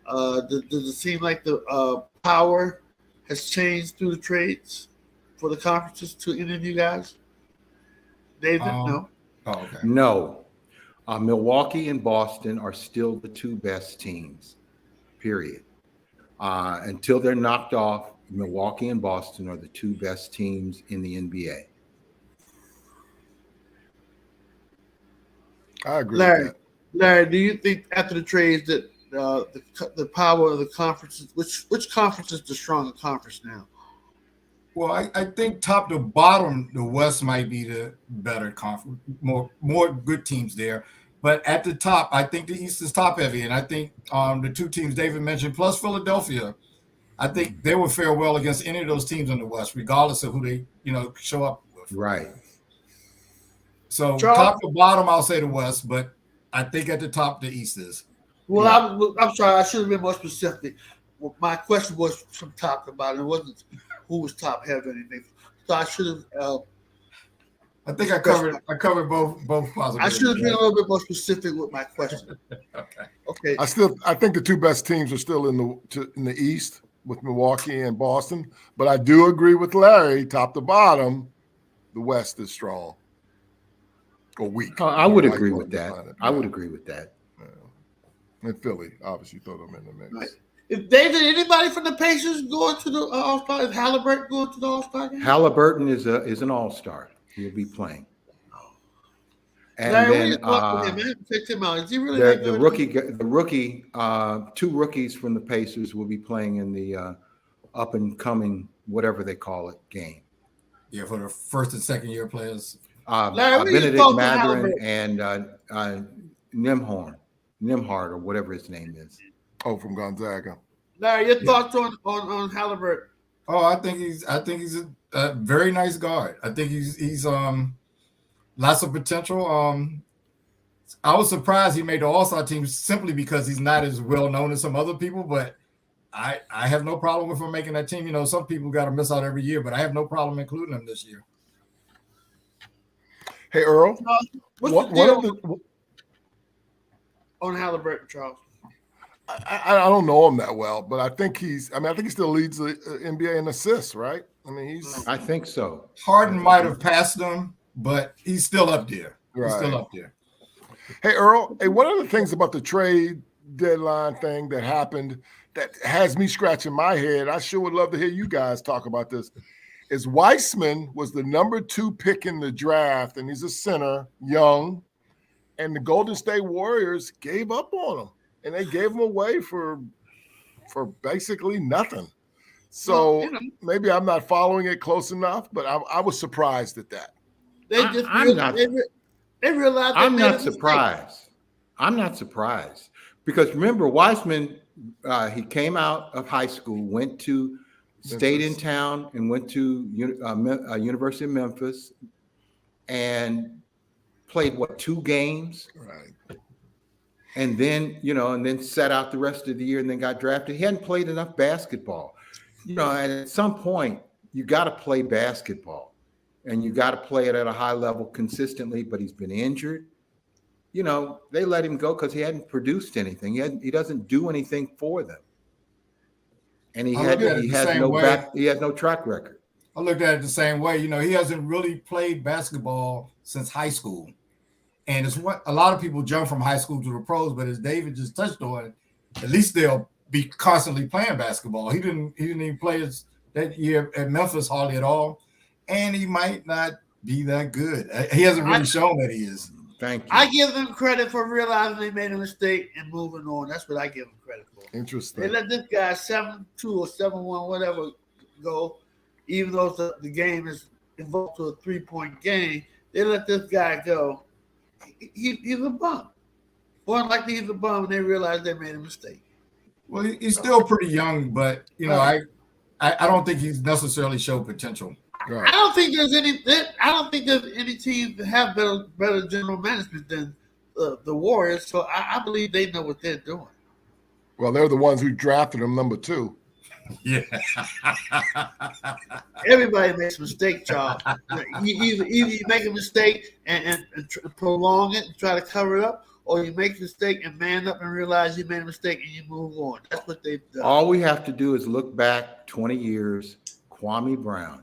Does it seem like the power has changed through the trades for the conferences to any of you guys? David, no? Oh, okay. No. Milwaukee and Boston are still the two best teams, period. Until they're knocked off, Milwaukee and Boston are the two best teams in the NBA. I agree Larry, with that. Larry, do you think after the trades that the power of the conferences, which conference is the stronger conference now? Well, I think top to bottom, the West might be the better conference, more good teams there. But at the top, I think the East is top heavy, and I think the two teams David mentioned, plus Philadelphia, I think they will fare well against any of those teams in the West, regardless of who they show up with. Right. So Charles? top to bottom, I'll say the West, but I think at the top the East is. Well, I'm sorry, I should have been more specific. my question was from top to bottom. It wasn't who was top heavy or anything. So I should have. I think I covered both possibilities. I should have been a little bit more specific with my question. Okay. I think the two best teams are still in the East with Milwaukee and Boston, but I do agree with Larry, top to bottom, the West is strong or weak. I would agree with that. I would agree with that. Yeah. And Philly, obviously, throw them in the mix. Right. Is David, anybody from the Pacers going to the All-Star? Is Halliburton going to the All-Star game? Halliburton is an All-Star. He'll be playing. And Larry, then check him out. Is he really the rookie, two rookies from the Pacers will be playing in the up and coming, whatever they call it, game. Yeah, for the first and second year players. Larry, Benedict Mathurin and Nimhard or whatever his name is. Oh, from Gonzaga. Larry, your thoughts on Halliburton? Oh, I think he's a very nice guard. I think he's lots of potential. I was surprised he made the All-Star team simply because he's not as well known as some other people, but I have no problem with him making that team. You know, some people got to miss out every year, but I have no problem including him this year. Hey, Earl. What's the deal on Halliburton, Charles? I don't know him that well, but I think he still leads the NBA in assists, right? I mean, I think so. Harden might have passed him, but he's still up there. Right. He's still up there. Hey, Earl, one of the things about the trade deadline thing that happened that has me scratching my head, I sure would love to hear you guys talk about this, is Weissman was the number 2 pick in the draft, and he's a center, young, and the Golden State Warriors gave up on him, and they gave him away for basically nothing. So maybe I'm not following it close enough, but I was surprised at that. They realized I'm not surprised. I'm not surprised because remember Weissman, he came out of high school, went to stayed in town and went to University of Memphis and played 2 games, right? And then sat out the rest of the year and then got drafted. He hadn't played enough basketball, and at some point you got to play basketball. And you got to play it at a high level consistently, but he's been injured. They let him go because he hadn't produced anything. He doesn't do anything for them. And he has no track record. I looked at it the same way. He hasn't really played basketball since high school. And it's what a lot of people jump from high school to the pros, but as David just touched on, at least they'll be constantly playing basketball. He didn't even play that year at Memphis hardly at all. And he might not be that good. He hasn't really shown that he is. Thank you. I give them credit for realizing they made a mistake and moving on. That's what I give them credit for. Interesting. They let this guy 7-2 or 7-1, whatever, go, even though the game is involved to a 3-point game. They let this guy go. He's a bum. More than likely he's a bum, and they realize they made a mistake. Well, he's still pretty young, but I don't think he's necessarily showed potential. Right. I don't think there's any team that have better general management than the Warriors. So I believe they know what they're doing. Well, they're the ones who drafted him number 2. Yeah. Everybody makes a mistake, Charles. Either you make a mistake and prolong it and try to cover it up, or you make a mistake and man up and realize you made a mistake and you move on. That's what they've done. All we have to do is look back 20 years, Kwame Brown.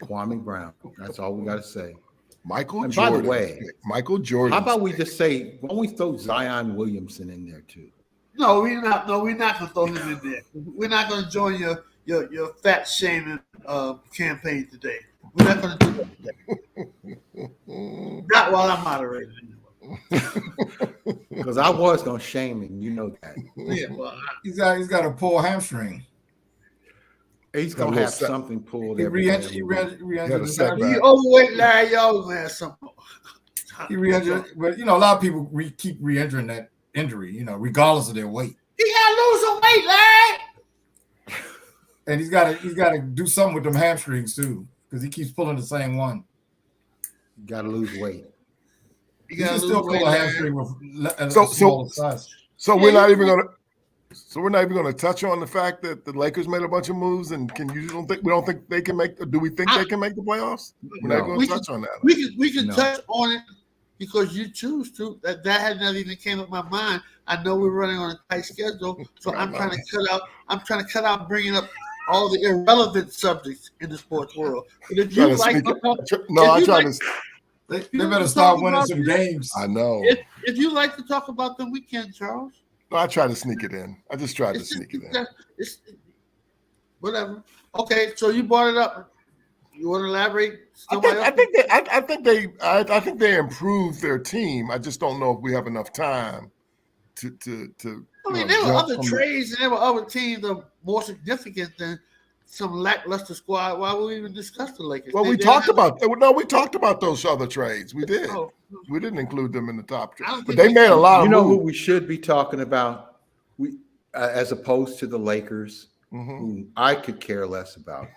Kwame Brown. That's all we got to say. Michael and Jordan. By the way, Michael Jordan. How about we just say, why don't we throw Zion Williamson in there too? No, we're not. No, we're not going to throw him in there. We're not going to join your fat shaming campaign today. We're not going to do that today. Not while I'm moderating. Because I was going to shame him. You know that. Yeah, well, he's got a pulled hamstring. He's going to have something pulled. He re-injured. He overweight Larry Young, man. Something. He re-injured, but a lot of people keep re-injuring that injury. Regardless of their weight. He got to lose some weight, Larry. And he's got to do something with them hamstrings too, because he keeps pulling the same one. You got to lose weight. You can still pull a hamstring with a smaller size. So we're not even So we're not even going to touch on the fact that the Lakers made a bunch of moves, and we don't think they can make? Do we think they can make the playoffs? We're not going to touch on that. We can No. touch on it because you choose to. That had not even came up my mind. I know we're running on a tight schedule, so I'm trying to cut out bringing up all the irrelevant subjects in the sports world. But if you like, They better start winning some games. I know. If you like to talk about them, we can, Charles. No, I try to sneak it in. I just tried to sneak it in. It's whatever. Okay, so you brought it up. You want to elaborate? I think they improved their team. I just don't know if we have enough time to. I mean, there were other trades and there were other teams that are more significant than some lackluster squad. Why would we even discuss the Lakers? Well, we talked about those other trades. We did. Oh. We didn't include them in the top trade, don't but think they we made a did. lot of You know who moves. we should be talking about? As opposed to the Lakers, Mhm. who I could care less about.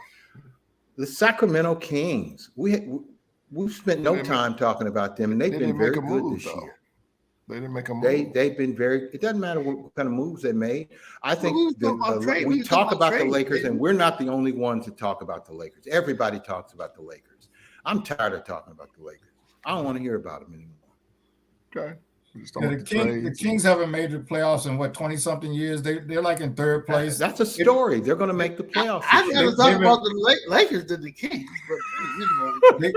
The Sacramento Kings. We've spent no time talking about them, and they've been very good this year. They didn't make a move. They've been very. It doesn't matter what kind of moves they made. I think we we talk about the trade, Lakers, baby. and we're not the only ones to talk about the Lakers. Everybody talks about the Lakers. I'm tired of talking about the Lakers. I don't want to hear about them anymore. Okay. We just Yeah, don't the Kings haven't made the playoffs in 20-something years. They're like in third place. That's a story. They're going to make the playoffs. I'd this year. rather talk about the Lakers than the Kings, but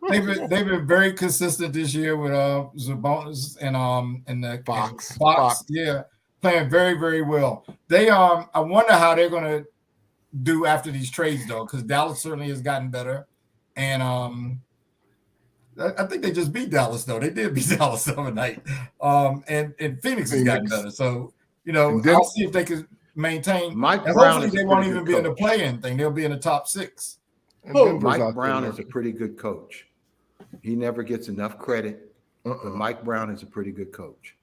They've been very consistent this year with Sabonis and the Fox. Fox, yeah, playing very, very well. They I wonder how they're gonna do after these trades though, because Dallas certainly has gotten better, and I think they just beat Dallas though. They did beat Dallas the other night, and Phoenix has gotten better. So I'll see if they can maintain. Mike And Brown hopefully is a they won't pretty even good be in the coach. play-in thing. They'll be in the top 6. And Denver's out there Mike Brown is a lurking. pretty good coach. He never gets enough credit, but Mike Brown is a pretty good coach.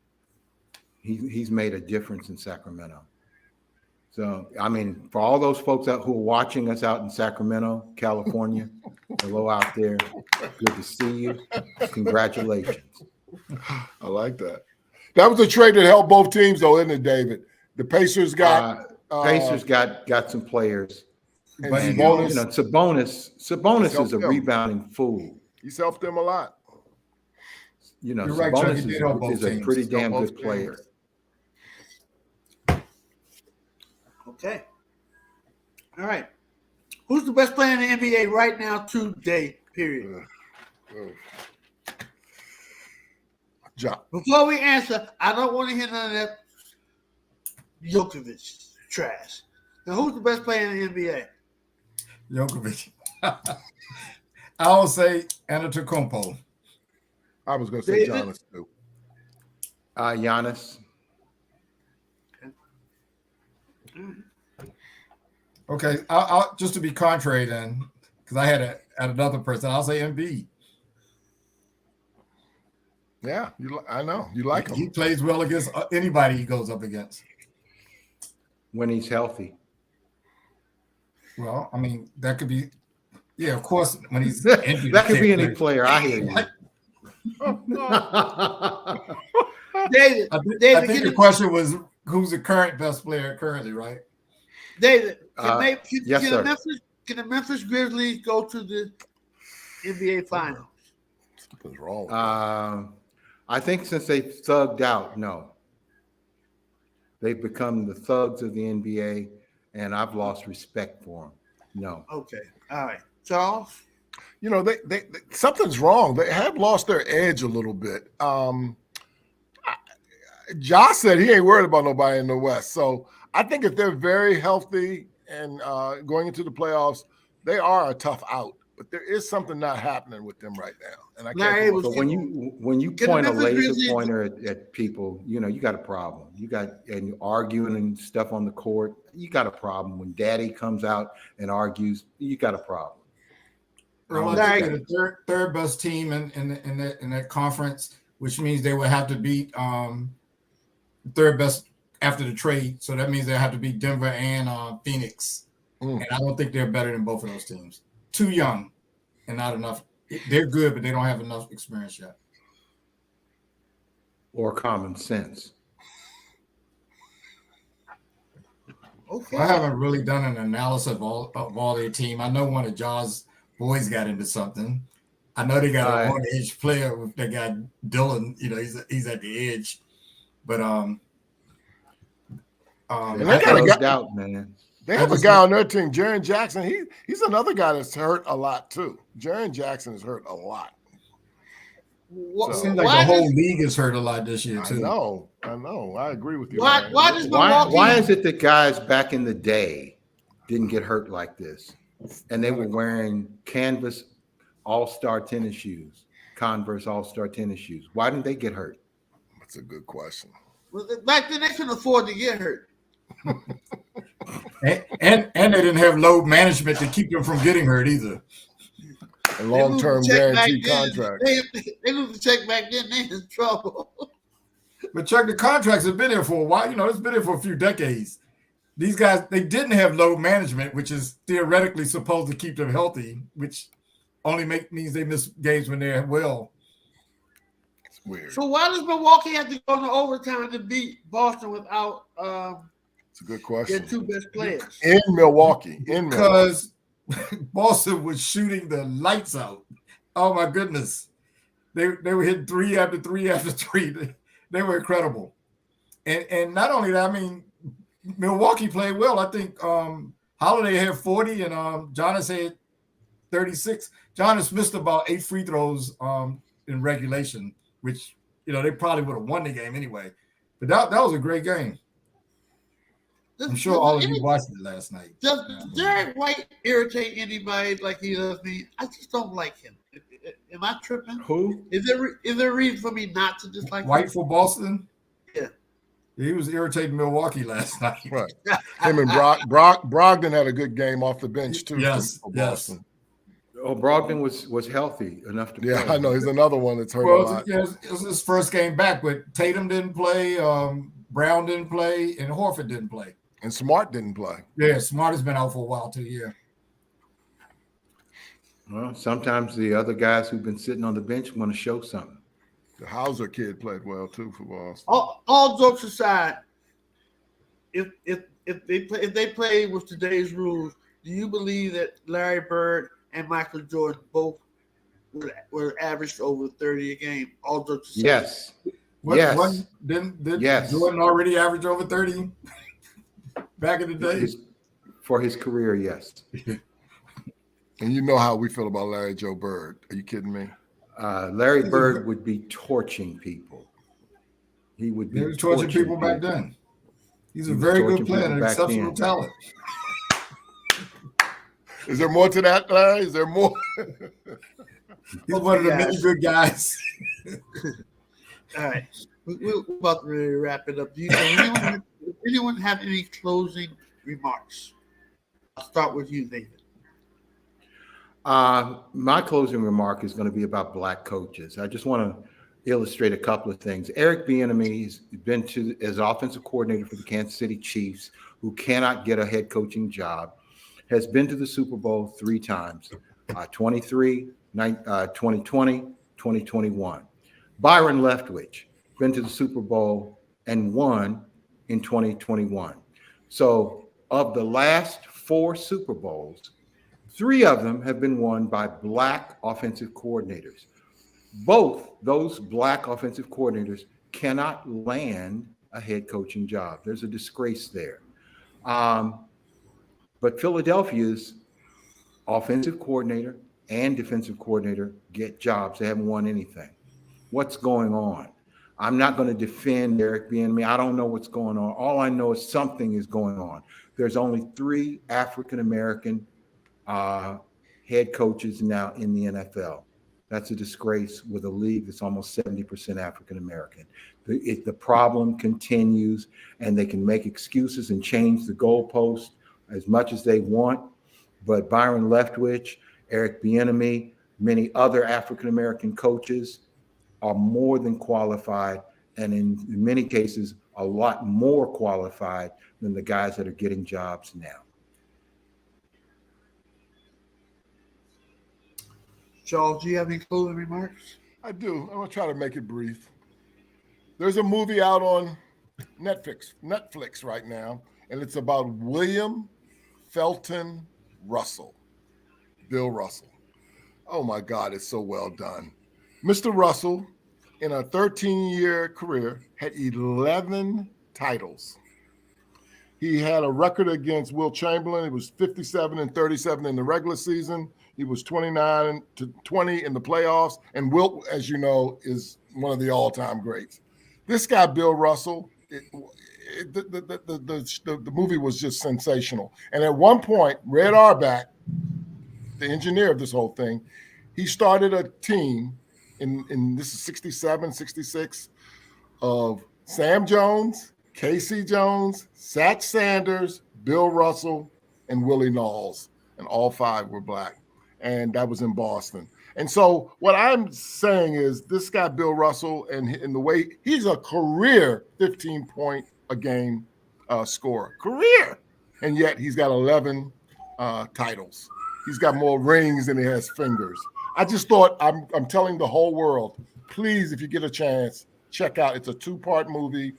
He's made a difference in Sacramento. So, I mean, for all those folks out who are watching us out in Sacramento, California, hello out there. Good to see you. Congratulations. I like that. That was a trade that helped both teams, though, isn't it, David? The Pacers got Pacers got some players. and But Sabonis. Sabonis is a Help them. rebounding fool. He's helped them a lot. You know, You're right, Chuck. He Sabonis did help both is a teams. pretty He's helped damn both good player. teams. okay. All right. Who's the best player in the NBA right now today, period? Before we answer, I don't want to hear none of that Djokovic trash. Now, who's the best player in the NBA? Djokovic. I will say Antetokounmpo. I was going to say David? Giannis, too. Giannis. Okay, I'll just to be contrary then, because I had another person. I'll say Embiid. Yeah, I know. You like him. He plays well against anybody he goes up against. When he's healthy. Well, I mean, that could be, yeah, of course, when he's injured. That could be he any can't play. player. I hear you. David, I David, think can the question was who's the current best player currently, right? David, yes, sir. Can the Memphis Grizzlies go to the NBA Finals? What's wrong with that? I think since they've thugged out, no. They've become the thugs of the NBA, and I've lost respect for them. No. Okay, all right, Charles. You know, they something's wrong. They have lost their edge a little bit. Josh said he ain't worried about nobody in the West. So I think if they're very healthy and going into the playoffs, they are a tough out. But there is something not happening with them right now. And I Not can't. able But when you Get point a the Memphis laser Grizzlies- pointer at people, you know, you got a problem. And you're arguing and stuff on the court, you got a problem. When daddy comes out and argues, you got a problem. Well, Larry- the third best team in that conference, which means they would have to beat third best after the trade. So that means they have to beat Denver and Phoenix. And I don't think they're better than both of those teams. Too young and not enough. They're good, but they don't have enough experience yet. Or common sense. Okay. I haven't really done an analysis of all their team. I know one of Jaws' boys got into something. I know they got an on-edge player with that guy Dylan. You know, he's at the edge, but they got a guy, out, man. They have a guy on their team, Jaren Jackson. He's another guy that's hurt a lot too. Jaren Jackson is hurt a lot. It seems like the whole league is hurt a lot this year too. I know. I agree with you. Why is it that guys back in the day didn't get hurt like this, and they were wearing canvas all-star tennis shoes, Converse all-star tennis shoes? Why didn't they get hurt? That's a good question. Well, back then they couldn't afford to get hurt. and they didn't have load management to keep them from getting hurt either. A long-term guaranteed contract. They lose the check back then, they're in trouble. But Chuck, the contracts have been there for a while. You know, it's been there for a few decades. These guys, they didn't have load management, which is theoretically supposed to keep them healthy, which only means they miss games when they're well. It's weird. So why does Milwaukee have to go into overtime to beat Boston without it's a good question. their two best players? In Milwaukee. Because Boston was shooting the lights out. Oh my goodness. They were hitting three after three after three. They were incredible. And not only that, I mean, Milwaukee played well. I think Holiday had 40 and Giannis had 36. Giannis missed about 8 free throws in regulation, which, you know, they probably would have won the game anyway. But that was a great game. I'm sure all of you watched it last night. Does Derek White irritate anybody like he does me? I just don't like him. Am I tripping? Who? Is there a reason for me not to dislike White him? for Boston? Yeah. He was irritating Milwaukee last night. Right. Him and Brogdon had a good game off the bench too. Yes. For Boston. Oh, Brogdon was healthy enough to play. Yeah, I know. He's another one that's hurt a lot. It was his first game back, but Tatum didn't play, Brown didn't play, and Horford didn't play. And Smart didn't play. Yeah, Smart has been out for a while too, yeah. Well, sometimes the other guys who've been sitting on the bench want to show something. The Hauser kid played well too for Boston. All jokes aside, if they play with today's rules, do you believe that Larry Bird and Michael Jordan both were averaged over 30 a game? All jokes aside. Yes. Didn't Jordan already average over 30 back in the day? For his career, yes. And you know how we feel about Larry Joe Bird. Are you kidding me? Larry Bird would be torching people. He would be torching people back then. He's a very good player and an exceptional talent. Is there more to that, Larry? Is there more? He's one of the many good guys. All right. We're about to really wrap it up. Does anyone have any closing remarks? I'll start with you, David. My closing remark is going to be about Black coaches. I just want to illustrate a couple of things. Eric Bieniemy has been as offensive coordinator for the Kansas City Chiefs, who cannot get a head coaching job, has been to the Super Bowl 3 times, 2020, 2021. Byron Leftwich, been to the Super Bowl and won in 2021. So of the last 4 Super Bowls, 3 of them have been won by Black offensive coordinators. Both those Black offensive coordinators cannot land a head coaching job. There's a disgrace there. But Philadelphia's offensive coordinator and defensive coordinator get jobs. They haven't won anything. What's going on? I'm not going to defend Eric Bieniemy. I don't know what's going on. All I know is something is going on. There's only 3 African-American head coaches now in the NFL. That's a disgrace with a league that's almost 70% African-American. The problem continues, and they can make excuses and change the goalpost as much as they want. But Byron Leftwich, Eric Bieniemy, many other African-American coaches are more than qualified, and in many cases, a lot more qualified than the guys that are getting jobs now. Charles, do you have any closing remarks? I do. I'm going to try to make it brief. There's a movie out on Netflix right now. and it's about William Felton Russell, Bill Russell. Oh my God, it's so well done. Mr. Russell, in a 13-year career, had 11 titles. He had a record against Will Chamberlain. It was 57-37 in the regular season. He was 29-20 in the playoffs. And Wilt, as you know, is one of the all-time greats. This guy, Bill Russell, the movie was just sensational. And at one point, Red Auerbach, the engineer of this whole thing, he started a team in this is 67, 66 of Sam Jones, Casey Jones, Satch Sanders, Bill Russell, and Willie Knowles. And all 5 were black. And that was in Boston. And so what I'm saying is this guy, Bill Russell, and in the way he's a career 15-point a game scorer. Career. And yet he's got 11 titles. He's got more rings than he has fingers. I just thought I'm telling the whole world, please, if you get a chance, check out. It's a 2-part movie.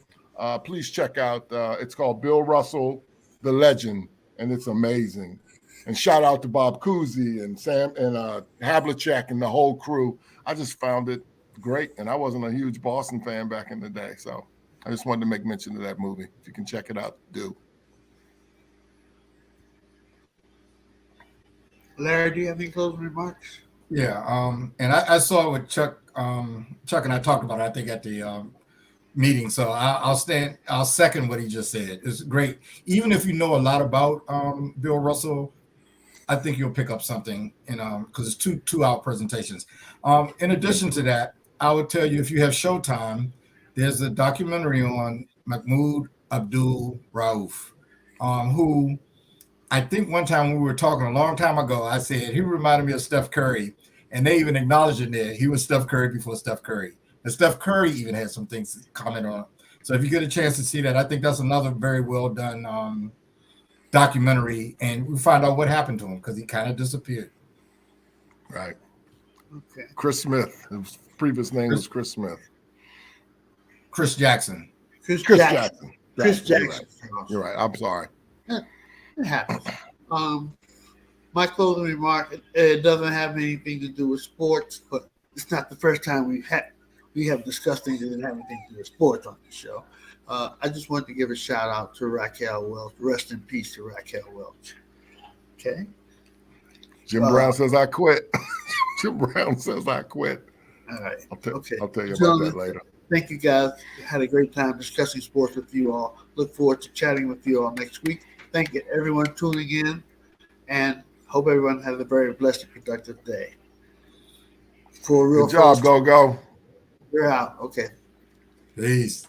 Please check out. It's called Bill Russell, the Legend, and it's amazing. And shout out to Bob Cousy and Sam and Havlicek and the whole crew. I just found it great, and I wasn't a huge Boston fan back in the day, so I just wanted to make mention of that movie. If you can check it out, do. Larry, do you have any closing remarks? Yeah, and I saw what Chuck and I talked about, I think, at the meeting. So I'll second what he just said. It's great. Even if you know a lot about Bill Russell, I think you'll pick up something because it's two-hour presentations. In addition to that, I would tell you, if you have Showtime, there's a documentary on Mahmoud Abdul Rauf, who I think one time we were talking a long time ago, I said he reminded me of Steph Curry, and they even acknowledged it there. He was Steph Curry before Steph Curry. And Steph Curry even had some things to comment on. So if you get a chance to see that, I think that's another very well done documentary, and we find out what happened to him because he kind of disappeared. Right. Okay. Chris Smith. His previous name was Chris Smith. Chris Jackson. Chris Chris Jackson. Jackson. Chris You're Jackson. right. You're right. I'm sorry. It happens. My closing remark, it doesn't have anything to do with sports, but it's not the first time we have discussed things that didn't have anything to do with sports on the show. I just wanted to give a shout out to Raquel Welch. Rest in peace to Raquel Welch. Okay. Jim Brown says I quit. Jim Brown says I quit. All right. I'll tell you about Gentlemen, that later. Thank you, guys. Had a great time discussing sports with you all. Look forward to chatting with you all next week. Thank you, everyone, tuning in, and hope everyone has a very blessed and productive day. For real. Good job, go. You're out. Okay. Peace.